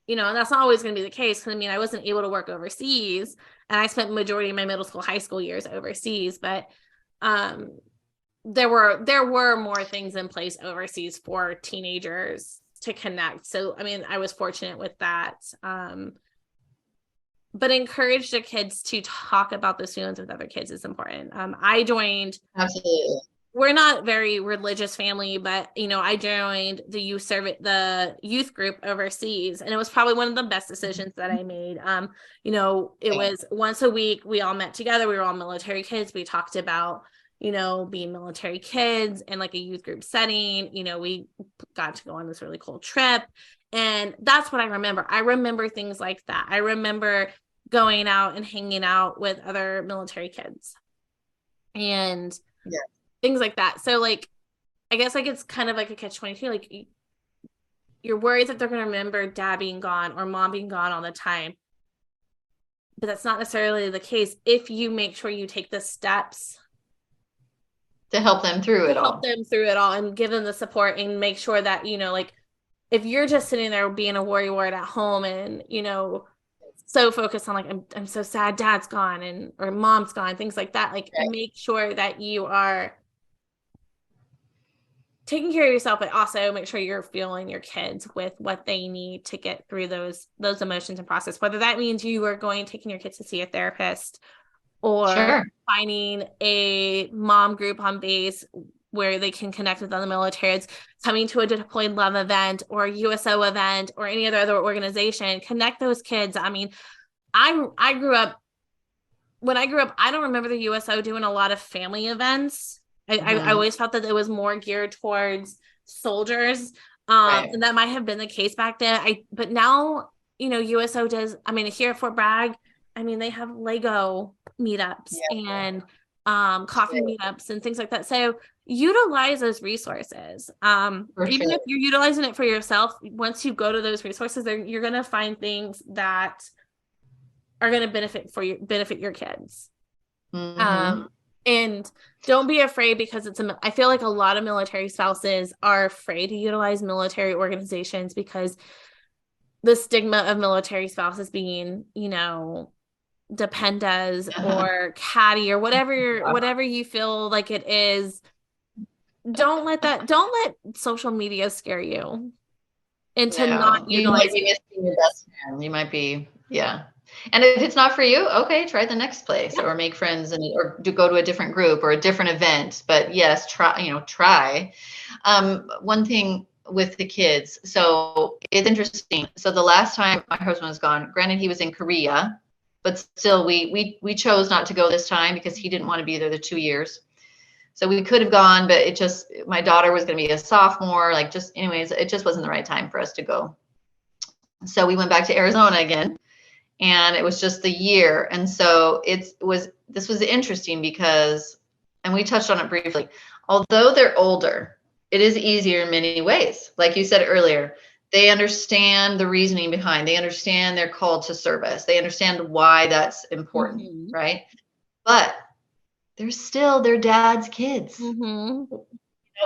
And that's not always going to be the case. Cause I wasn't able to work overseas, and I spent majority of my middle school, high school years overseas, but, there were more things in place overseas for teenagers to connect. So, I was fortunate with that. But encourage the kids to talk about those feelings with other kids is important. I joined. Absolutely. We're not a very religious family, but I joined the youth group overseas, and it was probably one of the best decisions that I made. It was once a week. We all met together. We were all military kids. We talked about, being military kids in like a youth group setting. We got to go on this really cool trip, and that's what I remember. I remember things like that. I remember going out and hanging out with other military kids, and things like that. So like, I guess like it's kind of like a catch-22. Like you're worried that they're going to remember dad being gone or mom being gone all the time. But that's not necessarily the case if you make sure you take the steps to help them through to it help all. them through it all and give them the support and make sure that, like if you're just sitting there being a worrywart at home and, so focused on like, I'm so sad dad's gone and or mom's gone, things like that, like Right. make sure that you are taking care of yourself, but also make sure you're fueling your kids with what they need to get through those emotions and process, whether that means you are going taking your kids to see a therapist or Sure. finding a mom group on base where they can connect with other militaries, coming to a deployed love event or a USO event or any other organization, connect those kids. I mean, I grew up, when I grew up, I don't remember the USO doing a lot of family events. I always felt that it was more geared towards soldiers. Right. And that might have been the case back then. But now, USO does, I mean, here at Fort Bragg, I mean, they have Lego meetups and coffee meetups and things like that. So utilize those resources. For Even sure. if you're utilizing it for yourself, once you go to those resources, you're going to find things that are going to benefit your kids. Mm-hmm. And don't be afraid, because I feel like a lot of military spouses are afraid to utilize military organizations because the stigma of military spouses being, dependas or catty or whatever you feel like it is. Don't let social media scare you into not No, you might utilizing be it. missing your best friend. You might be, yeah. And if it's not for you, okay, try the next place Yeah. or make friends or go to a different group or a different event. But yes, try. One thing with the kids, so it's interesting. So the last time my husband was gone, granted he was in Korea, but still we chose not to go this time because he didn't want to be there the 2 years. So we could have gone, but my daughter was going to be a sophomore. Like, anyways, it just wasn't the right time for us to go. So we went back to Arizona again, and it was just the year. And so this was interesting because, and we touched on it briefly, although they're older, it is easier in many ways. Like you said earlier, they understand the reasoning behind, they understand they're called to service. They understand why that's important, Mm-hmm. right? But they're still their dad's kids, Mm-hmm.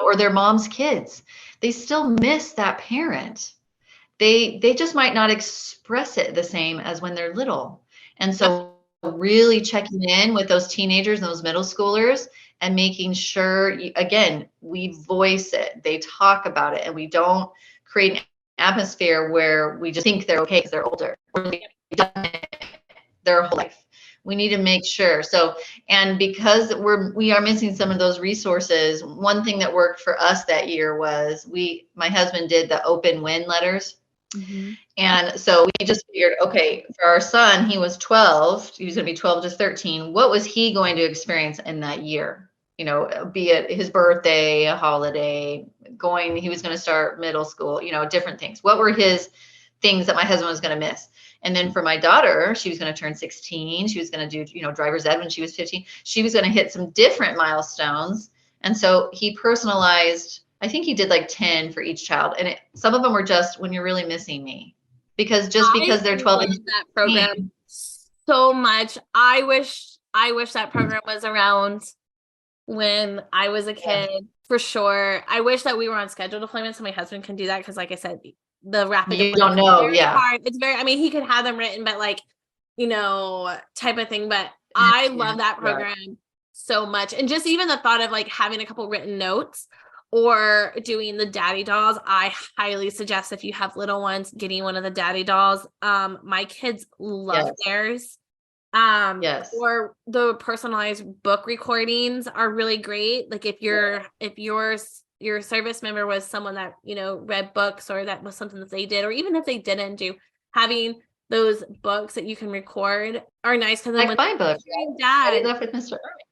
or their mom's kids. They still miss that parent. They just might not express it the same as when they're little. And Yep. so really checking in with those teenagers and those middle schoolers and making sure, again, we voice it, they talk about it, and we don't create an atmosphere where we just think they're okay because they're older or they've done it their whole life. We need to make sure. So, and because we are missing some of those resources, one thing that worked for us that year was my husband did the open win letters. Mm-hmm. And so we just figured, okay, for our son, he was 12, he was going to be 12 to 13. What was he going to experience in that year? Be it his birthday, a holiday, he was going to start middle school, different things. What were his things that my husband was going to miss? And then for my daughter, she was going to turn 16. She was going to do, driver's ed when she was 15. She was going to hit some different milestones. And so he personalized, I think he did like 10 for each child. And some of them were just when you're really missing me. Because I they're 12 love and that program 16. so much. I wish that program was around when I was a Yeah. kid, for sure. I wish that we were on scheduled deployments so my husband can do that, because like I said, the rapid You deployments don't are know. very Yeah. hard. It's very, I mean, he could have them written, but like, type of thing. But I Yeah. love that Yeah. program so much. And just even the thought of like having a couple written notes or doing the daddy dolls, I highly suggest, if you have little ones, getting one of the daddy dolls. My kids love Yes. theirs. Yes. Or the personalized book recordings are really great. Like if your service member was someone that, read books, or that was something that they did, or even if they didn't do, having those books that you can record are nice, because then Like when my book. hearing I dad, did that with Mr. Ernie.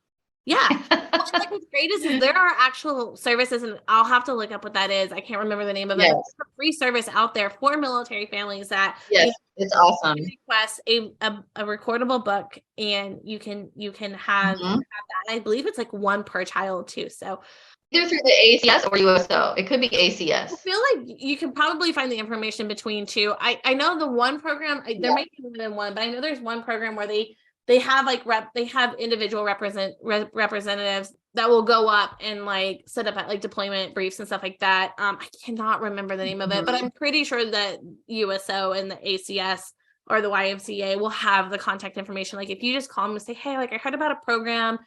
Yeah. Well, and like what's great is there are actual services, and I'll have to look up what that is. I can't remember the name of it. Yes. But there's a free service out there for military families that Yes, it's awesome. request a recordable book, and you can have that. I believe it's like one per child too. So either through the ACS or USO. It could be ACS. I feel like you can probably find the information between two. I know the one program, there might be more than one, but I know there's one program where they have like they have individual representatives that will go up and like set up like deployment briefs and stuff like that. I cannot remember the name of it, but I'm pretty sure that USO and the ACS or the YMCA will have the contact information. Like if you just call them and say, hey, like I heard about a program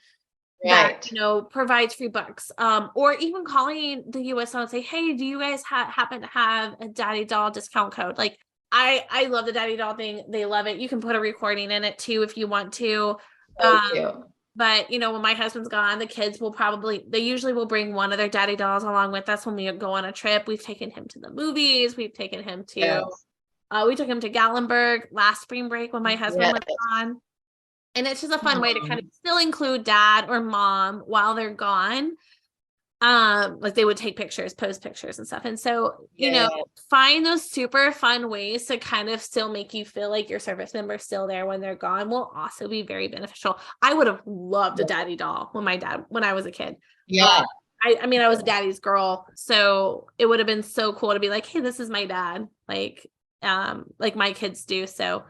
that provides free books, or even calling the USO and say, hey, do you guys happen to have a daddy doll discount code? Like I love the daddy doll thing. They love it. You can put a recording in it too if you want to. But when my husband's gone, the kids they usually will bring one of their daddy dolls along with us when we go on a trip. We've taken him to the movies. We've taken him to we took him to Gatlinburg last spring break when my husband was gone. And it's just a fun way to kind of still include dad or mom while they're gone. Like they would take pictures, post pictures and stuff. And so, find those super fun ways to kind of still make you feel like your service member is still there when they're gone will also be very beneficial. I would have loved a daddy doll when I was a kid. Yeah. I mean, I was a daddy's girl. So it would have been so cool to be like, hey, this is my dad. Like my kids do. So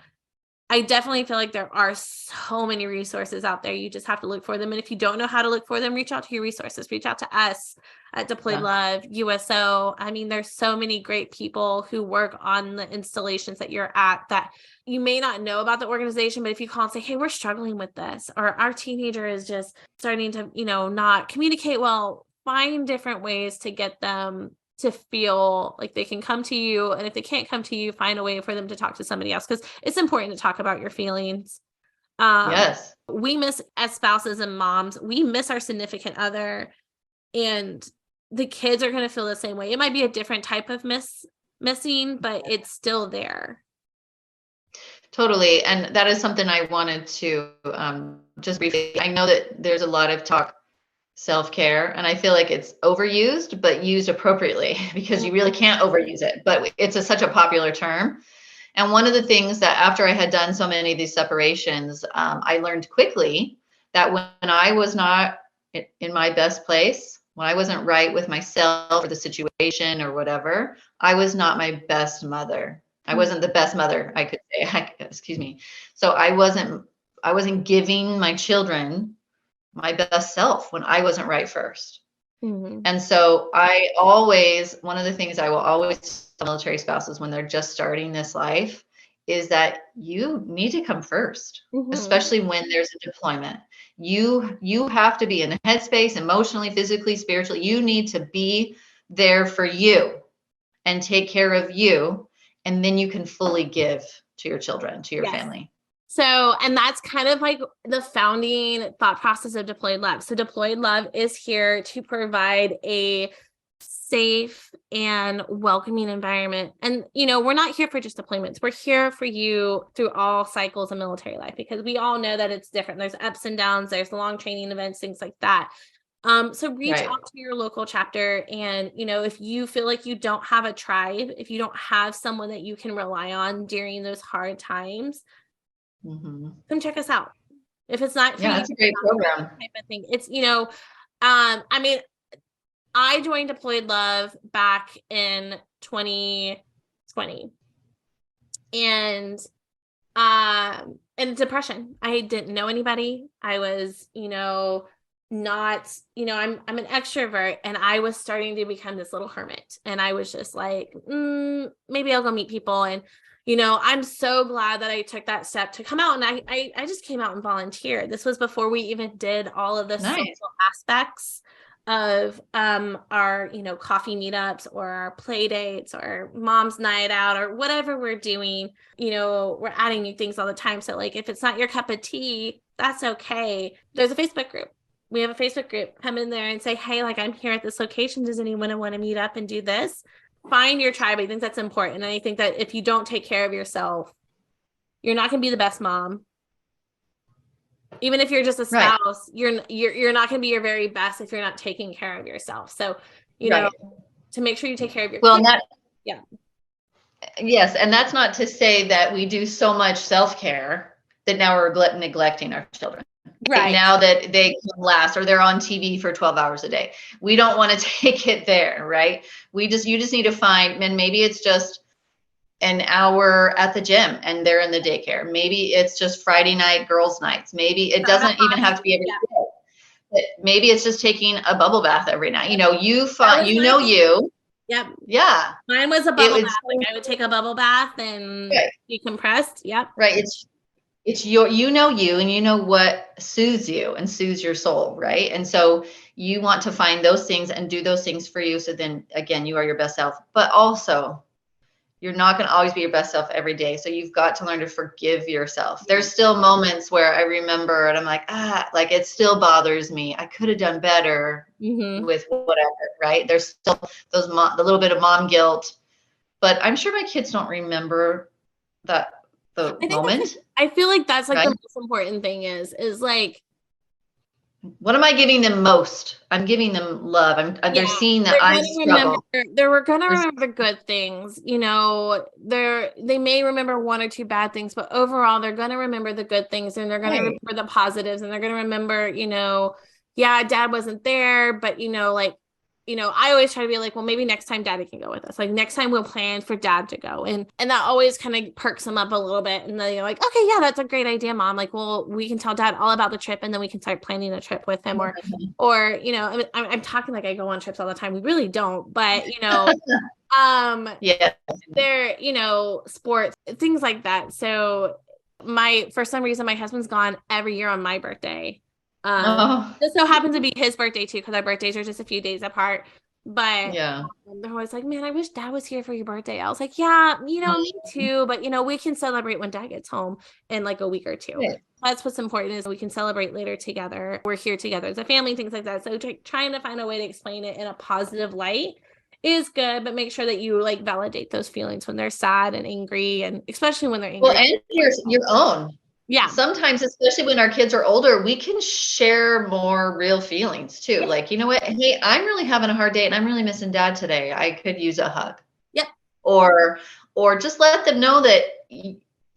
I definitely feel like there are so many resources out there. You just have to look for them. And if you don't know how to look for them, reach out to your resources. Reach out to us at Deployed Love, USO. I mean, there's so many great people who work on the installations that you're at that you may not know about the organization, but if you call and say, hey, we're struggling with this, or our teenager is just starting to, not communicate well, find different ways to get them to feel like they can come to you. And if they can't come to you, find a way for them to talk to somebody else, because it's important to talk about your feelings. Yes. We miss, as spouses and moms, we miss our significant other, and the kids are going to feel the same way. It might be a different type of missing, but it's still there. Totally. And that is something I wanted to just briefly, I know that there's a lot of talk self-care, and I feel like it's overused, but used appropriately, because you really can't overuse it, but it's such a popular term. And one of the things that after I had done so many of these separations, I learned quickly that when I was not in my best place, when I wasn't right with myself or the situation or whatever, I was not my best mother. I wasn't the best mother, I could say, excuse me. So I wasn't giving my children my best self when I wasn't right first. And so one of the things I will always tell military spouses when they're just starting this life is that you need to come first, especially when there's a deployment. You have to be in the headspace, emotionally, physically, spiritually. You need to be there for you and take care of you. And then you can fully give to your children, to your family. So, and that's kind of like the founding thought process of Deployed Love. So Deployed Love is here to provide a safe and welcoming environment. And, we're not here for just deployments. We're here for you through all cycles of military life, because we all know that it's different. There's ups and downs. There's long training events, things like that. So reach out to your local chapter. And, if you feel like you don't have a tribe, if you don't have someone that you can rely on during those hard times, come check us out. If it's not, it's a great program type of thing. It's, I mean, I joined Deployed Love back in 2020, and in depression. I didn't know anybody. I was, not, I'm an extrovert, and I was starting to become this little hermit, and I was just like, maybe I'll go meet people. And I'm so glad that I took that step to come out, and I just came out and volunteered. This was before we even did all of the social aspects of our coffee meetups or our play dates or mom's night out or whatever we're doing. We're adding new things all the time. So like, if it's not your cup of tea, that's okay. There's a Facebook group. We have a Facebook group. Come in there and say, hey, like, I'm here at this location. Does anyone want to meet up and do this? Find your tribe. I think that's important. And I think that if you don't take care of yourself, you're not going to be the best mom. Even if you're just a Right. spouse, you're not going to be your very best if you're not taking care of yourself. So, Right. to make sure you take care of your Well, kids. and that, Yeah. yes. And that's not to say that we do so much self-care that now we're neglecting our children. Right. Now that they can last or they're on TV for 12 hours a day. We don't want to take it there, right? You just need to find, and maybe it's just an hour at the gym and they're in the daycare. Maybe it's just Friday night girls' nights. Maybe it doesn't even have to be every day. But maybe it's just taking a bubble bath every night. You find, you. Yep. Yeah. Mine was a bubble bath. Like I would take a bubble bath and decompress. Yep. Right. It's your, you, and you know what soothes you and soothes your soul. Right. And so you want to find those things and do those things for you. So then again, you are your best self, but also you're not going to always be your best self every day. So you've got to learn to forgive yourself. There's still moments where I remember and I'm like, like it still bothers me. I could have done better with whatever, right? There's still the little bit of mom guilt, but I'm sure my kids don't remember the moment. I feel like that's like the most important thing is like, what am I giving them most? I'm giving them love. They're seeing that I struggle. They're going to remember the good things. They may remember one or two bad things, but overall they're going to remember the good things and they're going to remember the positives and they're going to remember, yeah, dad wasn't there, but I always try to be like, well, maybe next time daddy can go with us. Like next time we'll plan for dad to go. And that always kind of perks them up a little bit. And then you're like, okay, yeah, that's a great idea, mom. Like, well, we can tell dad all about the trip and then we can start planning the trip with him I'm talking like I go on trips all the time. We really don't, but they're, sports, things like that. So for some reason, my husband's gone every year on my birthday. This so happens to be his birthday too, because our birthdays are just a few days apart. But they're always like, man, I wish dad was here for your birthday. I was like, yeah, me too. But we can celebrate when dad gets home in like a week or two. Yeah. That's what's important is we can celebrate later together. We're here together as a family, things like that. So trying to find a way to explain it in a positive light is good, but make sure that you like validate those feelings when they're sad and angry, and especially when they're angry. Well, and your own. Yeah. Sometimes, especially when our kids are older, we can share more real feelings too. Yeah. Like, you know what? Hey, I'm really having a hard day and I'm really missing dad today. I could use a hug. Yep. Or just let them know that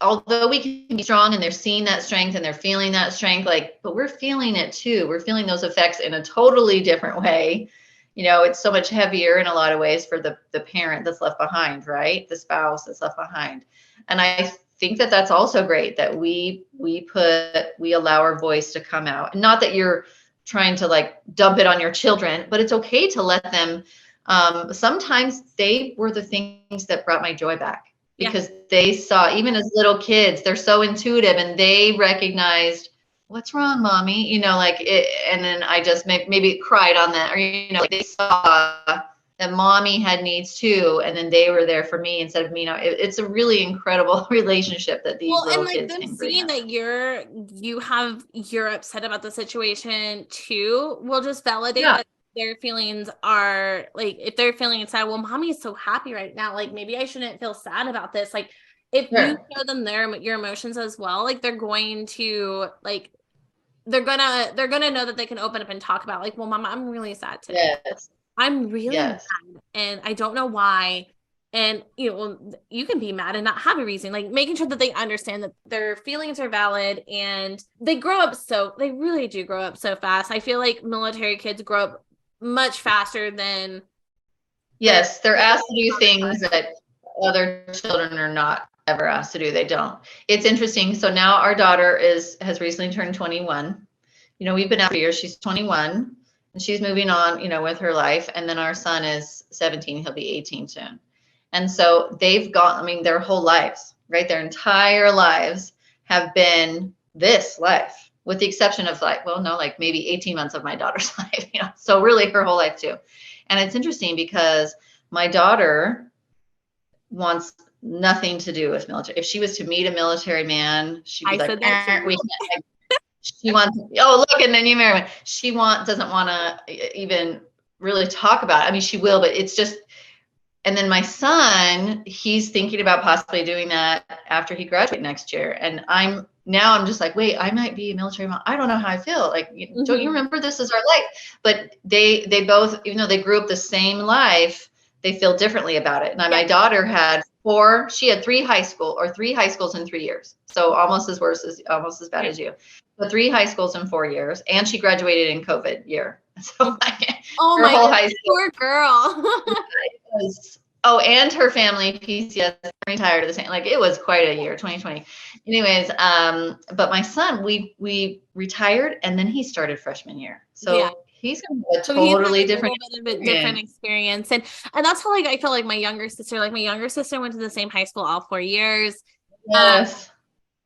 although we can be strong and they're seeing that strength and they're feeling that strength, but we're feeling it too. We're feeling those effects in a totally different way. It's so much heavier in a lot of ways for the parent that's left behind, right? The spouse that's left behind. And I think that that's also great that we allow our voice to come out. Not that you're trying to like dump it on your children, but it's okay to let them. Sometimes they were the things that brought my joy back because they saw, even as little kids, they're so intuitive and they recognized what's wrong, mommy, and then I just maybe cried on that, or, they saw that mommy had needs too, and then they were there for me instead of me. It's a really incredible relationship that these little kids can bring. Seeing that you're upset about the situation too will just validate that their feelings are like, if they're feeling sad, well, mommy is so happy right now, like maybe I shouldn't feel sad about this. Like if you show them your emotions as well, like they're going to like they're gonna know that they can open up and talk about like, well, mama, I'm really sad today. Yes. I'm really mad and I don't know why. And, you can be mad and not have a reason, like making sure that they understand that their feelings are valid and they really do grow up so fast. I feel like military kids grow up much faster than. Yes. They're asked to do things that other children are not ever asked to do. They don't. It's interesting. So now our daughter has recently turned 21. We've been out for years. She's 21. And she's moving on, with her life. And then our son is 17. He'll be 18 soon. And so they've gone, their whole lives, right? Their entire lives have been this life, with the exception of maybe 18 months of my daughter's life, So really her whole life too. And it's interesting because my daughter wants nothing to do with military. If she was to meet a military man, she'd be we can't. She wants, look, and then you marry me. She doesn't want to even really talk about it. She will, but it's just, And then my son, he's thinking about possibly doing that after he graduates next year. And I'm just like, wait, I might be a military mom. I don't know how I feel. Like, don't you remember this is our life? But they both, even though they grew up the same life, they feel differently about it. And my daughter had she had three high schools in 3 years. So almost as bad as you. So 3 high schools in 4 years. And she graduated in COVID year. So oh her my whole God, high school, poor girl. and her family PCS retired at the same, like it was quite a year, 2020. Anyways, but my son, we retired and then he started freshman year. So he's gonna have a totally different experience. And that's how like I feel like my younger sister went to the same high school all 4 years. Yes.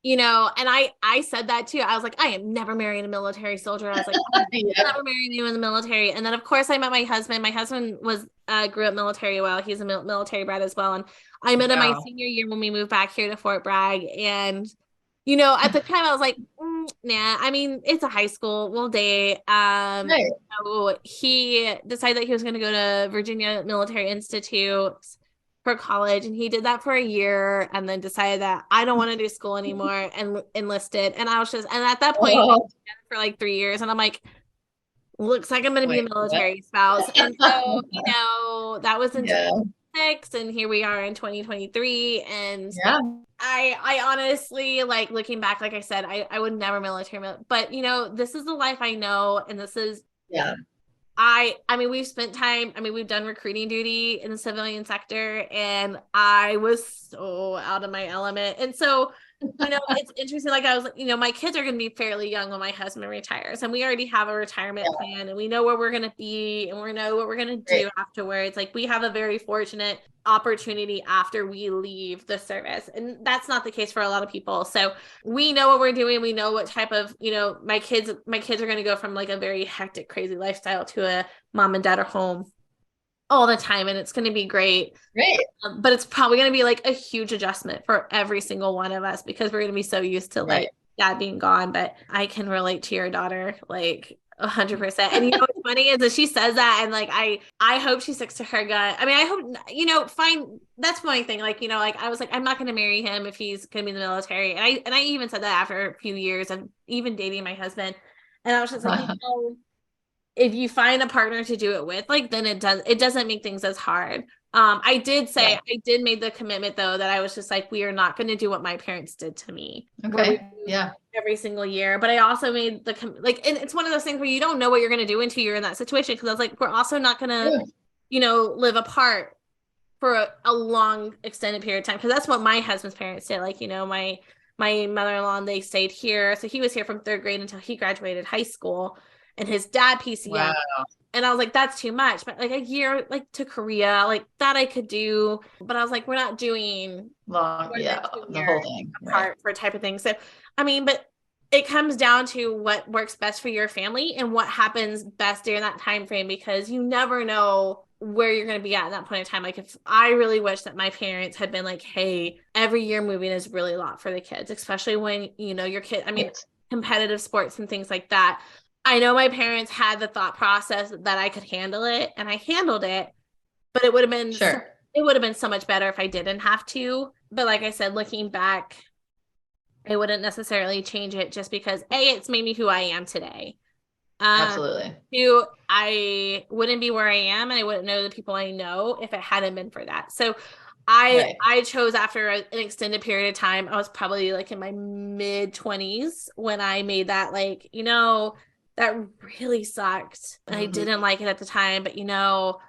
You know, and I said that too. I was like, I am never marrying a military soldier. I was like, I'm never marrying you in the military. And then of course I met my husband. My husband was grew up military. Well, he's a military brat as well. And I met him my senior year when we moved back here to Fort Bragg. And you know, at the time I was like, nah. I mean, it's a high school. We'll date. So he decided that he was going to go to Virginia Military Institute for college, and he did that for a year and then decided that I don't want to do school anymore and enlisted. And I was just, and at that point for like 3 years, and I'm like, looks like I'm going to be a military spouse. And so, you know, that was in 2006, and here we are in 2023. And I honestly, like, looking back, like I said, I would never military, but you know, this is the life I know, and this is I mean, we've spent time, I mean, we've done recruiting duty in the civilian sector, and I was so out of my element. And so, you know, it's interesting. Like I was, you know, my kids are going to be fairly young when my husband retires, and we already have a retirement plan, and we know where we're going to be, and we know what we're going to do afterwards. Like we have a very fortunate opportunity after we leave the service, and that's not the case for a lot of people. So we know what we're doing. We know what type of, you know, my kids are going to go from like a very hectic, crazy lifestyle to a mom and dad are home all the time, and it's going to be great. But it's probably going to be like a huge adjustment for every single one of us, because we're going to be so used to like dad being gone. But I can relate to your daughter like 100%. And you know what's funny is that she says that, and like I hope she sticks to her gut. I mean, I hope, you know, fine. That's my thing. Like, you know, like I was like, I'm not going to marry him if he's going to be in the military. And I even said that after a few years of even dating my husband. And I was just like, you know, if you find a partner to do it with, like, then it doesn't make things as hard. I did say, I did make the commitment though, that I was just like, we are not going to do what my parents did to me. Every single year. But I also made the, and it's one of those things where you don't know what you're going to do until you're in that situation. Cause I was like, we're also not going to, you know, live apart for a long extended period of time. Cause that's what my husband's parents did. Like, you know, my mother-in-law, and they stayed here. So he was here from 3rd grade until he graduated high school. And his dad PCS. And I was like, that's too much. But like a year, like to Korea, like that I could do. But I was like, we're not doing long, the whole thing for type of thing. So, I mean, but it comes down to what works best for your family and what happens best during that time frame, because you never know where you're going to be at that point in time. Like, if I really wish that my parents had been like, hey, every year moving is really a lot for the kids, especially when, you know, your kid, I mean, competitive sports and things like that. I know my parents had the thought process that I could handle it, and I handled it, but it would have been so much better if I didn't have to. But like I said, looking back, I wouldn't necessarily change it, just because it's made me who I am today. Absolutely. Two, I wouldn't be where I am, and I wouldn't know the people I know if it hadn't been for that. So I chose, after an extended period of time, I was probably like in my mid-20s when I made that, like, you know, that really sucked. I didn't like it at the time, but you know,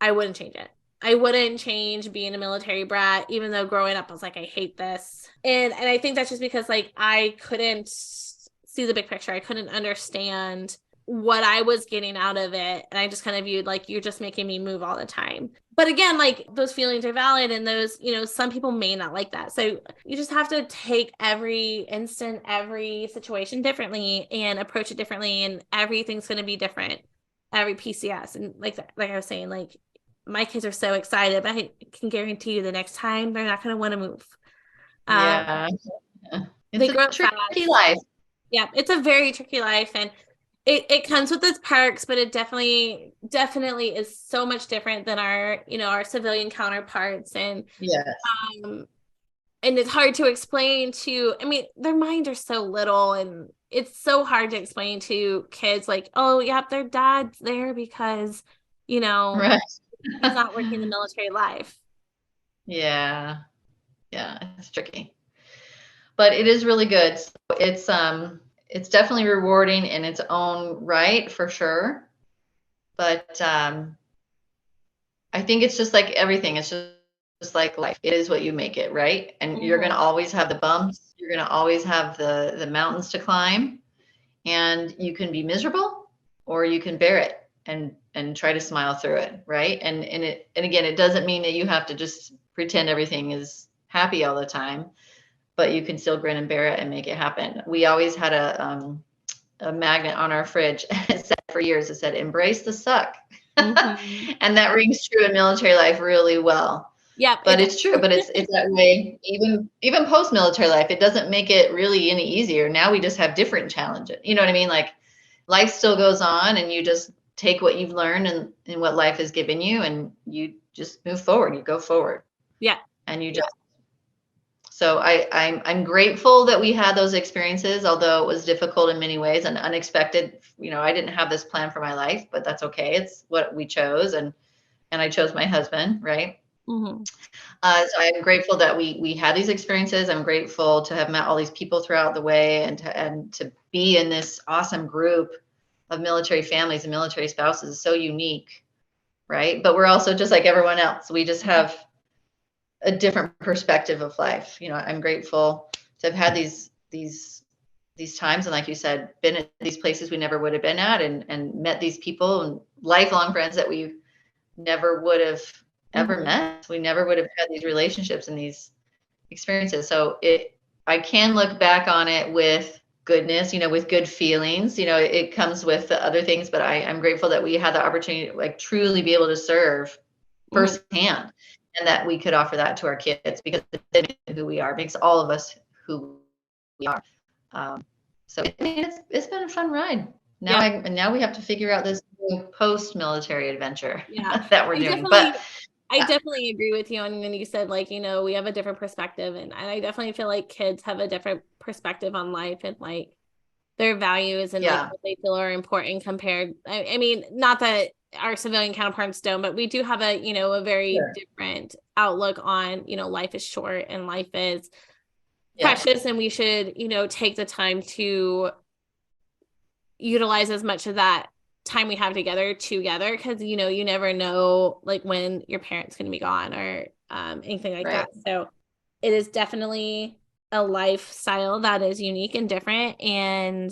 I wouldn't change it. I wouldn't change being a military brat, even though growing up I was like, I hate this. And I think that's just because like I couldn't see the big picture. I couldn't understand what I was getting out of it. And I just kind of viewed like, you're just making me move all the time. But again, like, those feelings are valid, and those, you know, some people may not like that. So you just have to take every instant, every situation differently and approach it differently. And everything's going to be different, every PCS. And like I was saying, like, my kids are so excited, but I can guarantee you the next time they're not going to want to move. It's a tricky life. Yeah, it's a very tricky life. And it comes with its perks, but it definitely is so much different than our civilian counterparts. Yes. Um, and it's hard to explain to, I mean, their minds are so little, and it's so hard to explain to kids like, oh, yep, their dad's there because, Right. he's not working the military life. Yeah. Yeah. It's tricky, but it is really good. So it's definitely rewarding in its own right, for sure. But I think it's just like everything. It's just like life. It is what you make it, right? And you're going to Mhm. always have the bumps. You're going to always have the mountains to climb, and you can be miserable or you can bear it and try to smile through it, right? And again, it doesn't mean that you have to just pretend everything is happy all the time, but you can still grin and bear it and make it happen. We always had a magnet on our fridge. It said for years, it said, embrace the suck. Mhm. And that rings true in military life really well. Yep, But it's true, but it's that way even post military life. It doesn't make it really any easier. Now we just have different challenges. You know what I mean? Like life still goes on, and you just take what you've learned and what life has given you, and you just move forward. You go forward, yeah. and you just. So I'm grateful that we had those experiences, although it was difficult in many ways and unexpected. I didn't have this plan for my life, but that's okay. It's what we chose, and I chose my husband, right? Mhm. So I'm grateful that we had these experiences. I'm grateful to have met all these people throughout the way, and to be in this awesome group of military families and military spouses is so unique, right? But we're also just like everyone else. We just have a different perspective of life. I'm grateful to have had these times, and like you said, been at these places we never would have been at, and met these people and lifelong friends that we never would have ever Mhm. met. We never would have had these relationships and these experiences. So I can look back on it with goodness, with good feelings. It comes with the other things, but I'm grateful that we had the opportunity to like truly be able to serve Mhm. firsthand, and that we could offer that to our kids, because who we are makes all of us who we are. So it's been a fun ride. Yeah. Now we have to figure out this post-military adventure Yeah. that we're I doing. definitely But I definitely agree with you. And then you said, like, we have a different perspective. And I definitely feel like kids have a different perspective on life, and like their values, and like yeah, what they feel are important compared. I mean, not that our civilian counterparts don't, but we do have a very sure. different outlook on, life is short and life is Yes, precious, and we should, take the time to utilize as much of that time we have together, because you never know like when your parents going to be gone, or anything like right. that. So it is definitely a lifestyle that is unique and different, and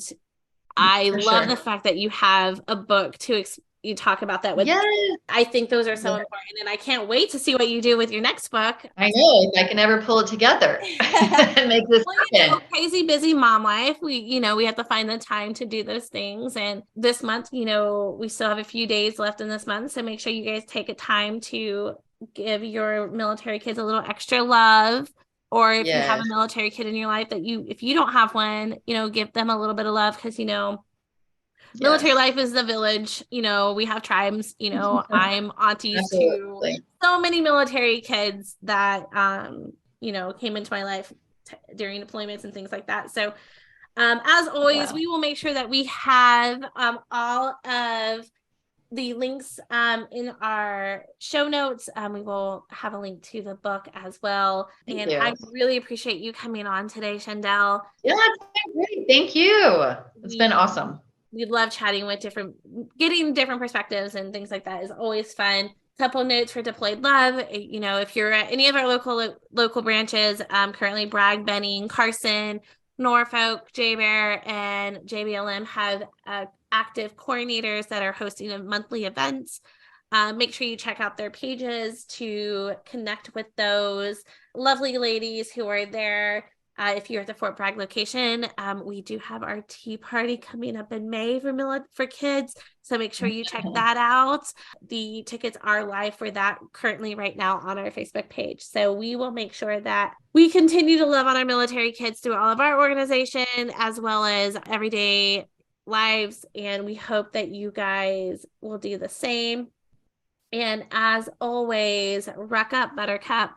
I For love the sure. fact that you have a book to you talk about that with. Yes. I think those are so Yeah. important, and I can't wait to see what you do with your next book. I know, if I can ever pull it together and make this Well, happen. crazy busy mom life. We have to find the time to do those things. And this month, we still have a few days left in this month. So make sure you guys take a time to give your military kids a little extra love. Or if you have a Yes. military kid in your life if you don't have one, give them a little bit of love, because, military Yes. life is the village. We have tribes. I'm aunties to Absolutely. so many military kids that came into my life during deployments and things like that. So as always, Wow. we will make sure that we have all of the links in our show notes. We will have a link to the book as well. Thank And I you. really appreciate you coming on today, Chandelle. Yeah, it's been great. Thank you. It's been We awesome. we love chatting with getting different perspectives and things like that is always fun. Couple notes for deployed love. If you're at any of our local branches, currently Bragg, Benning, Carson, Norfolk, JBear, and JBLM have active coordinators that are hosting monthly events. Make sure you check out their pages to connect with those lovely ladies who are there. If you're at the Fort Bragg location, we do have our tea party coming up in May for kids. So make sure you check that out. The tickets are live for that currently right now on our Facebook page. So we will make sure that we continue to love on our military kids through all of our organization, as well as everyday lives, and we hope that you guys will do the same. And as always, ruck up, Buttercup.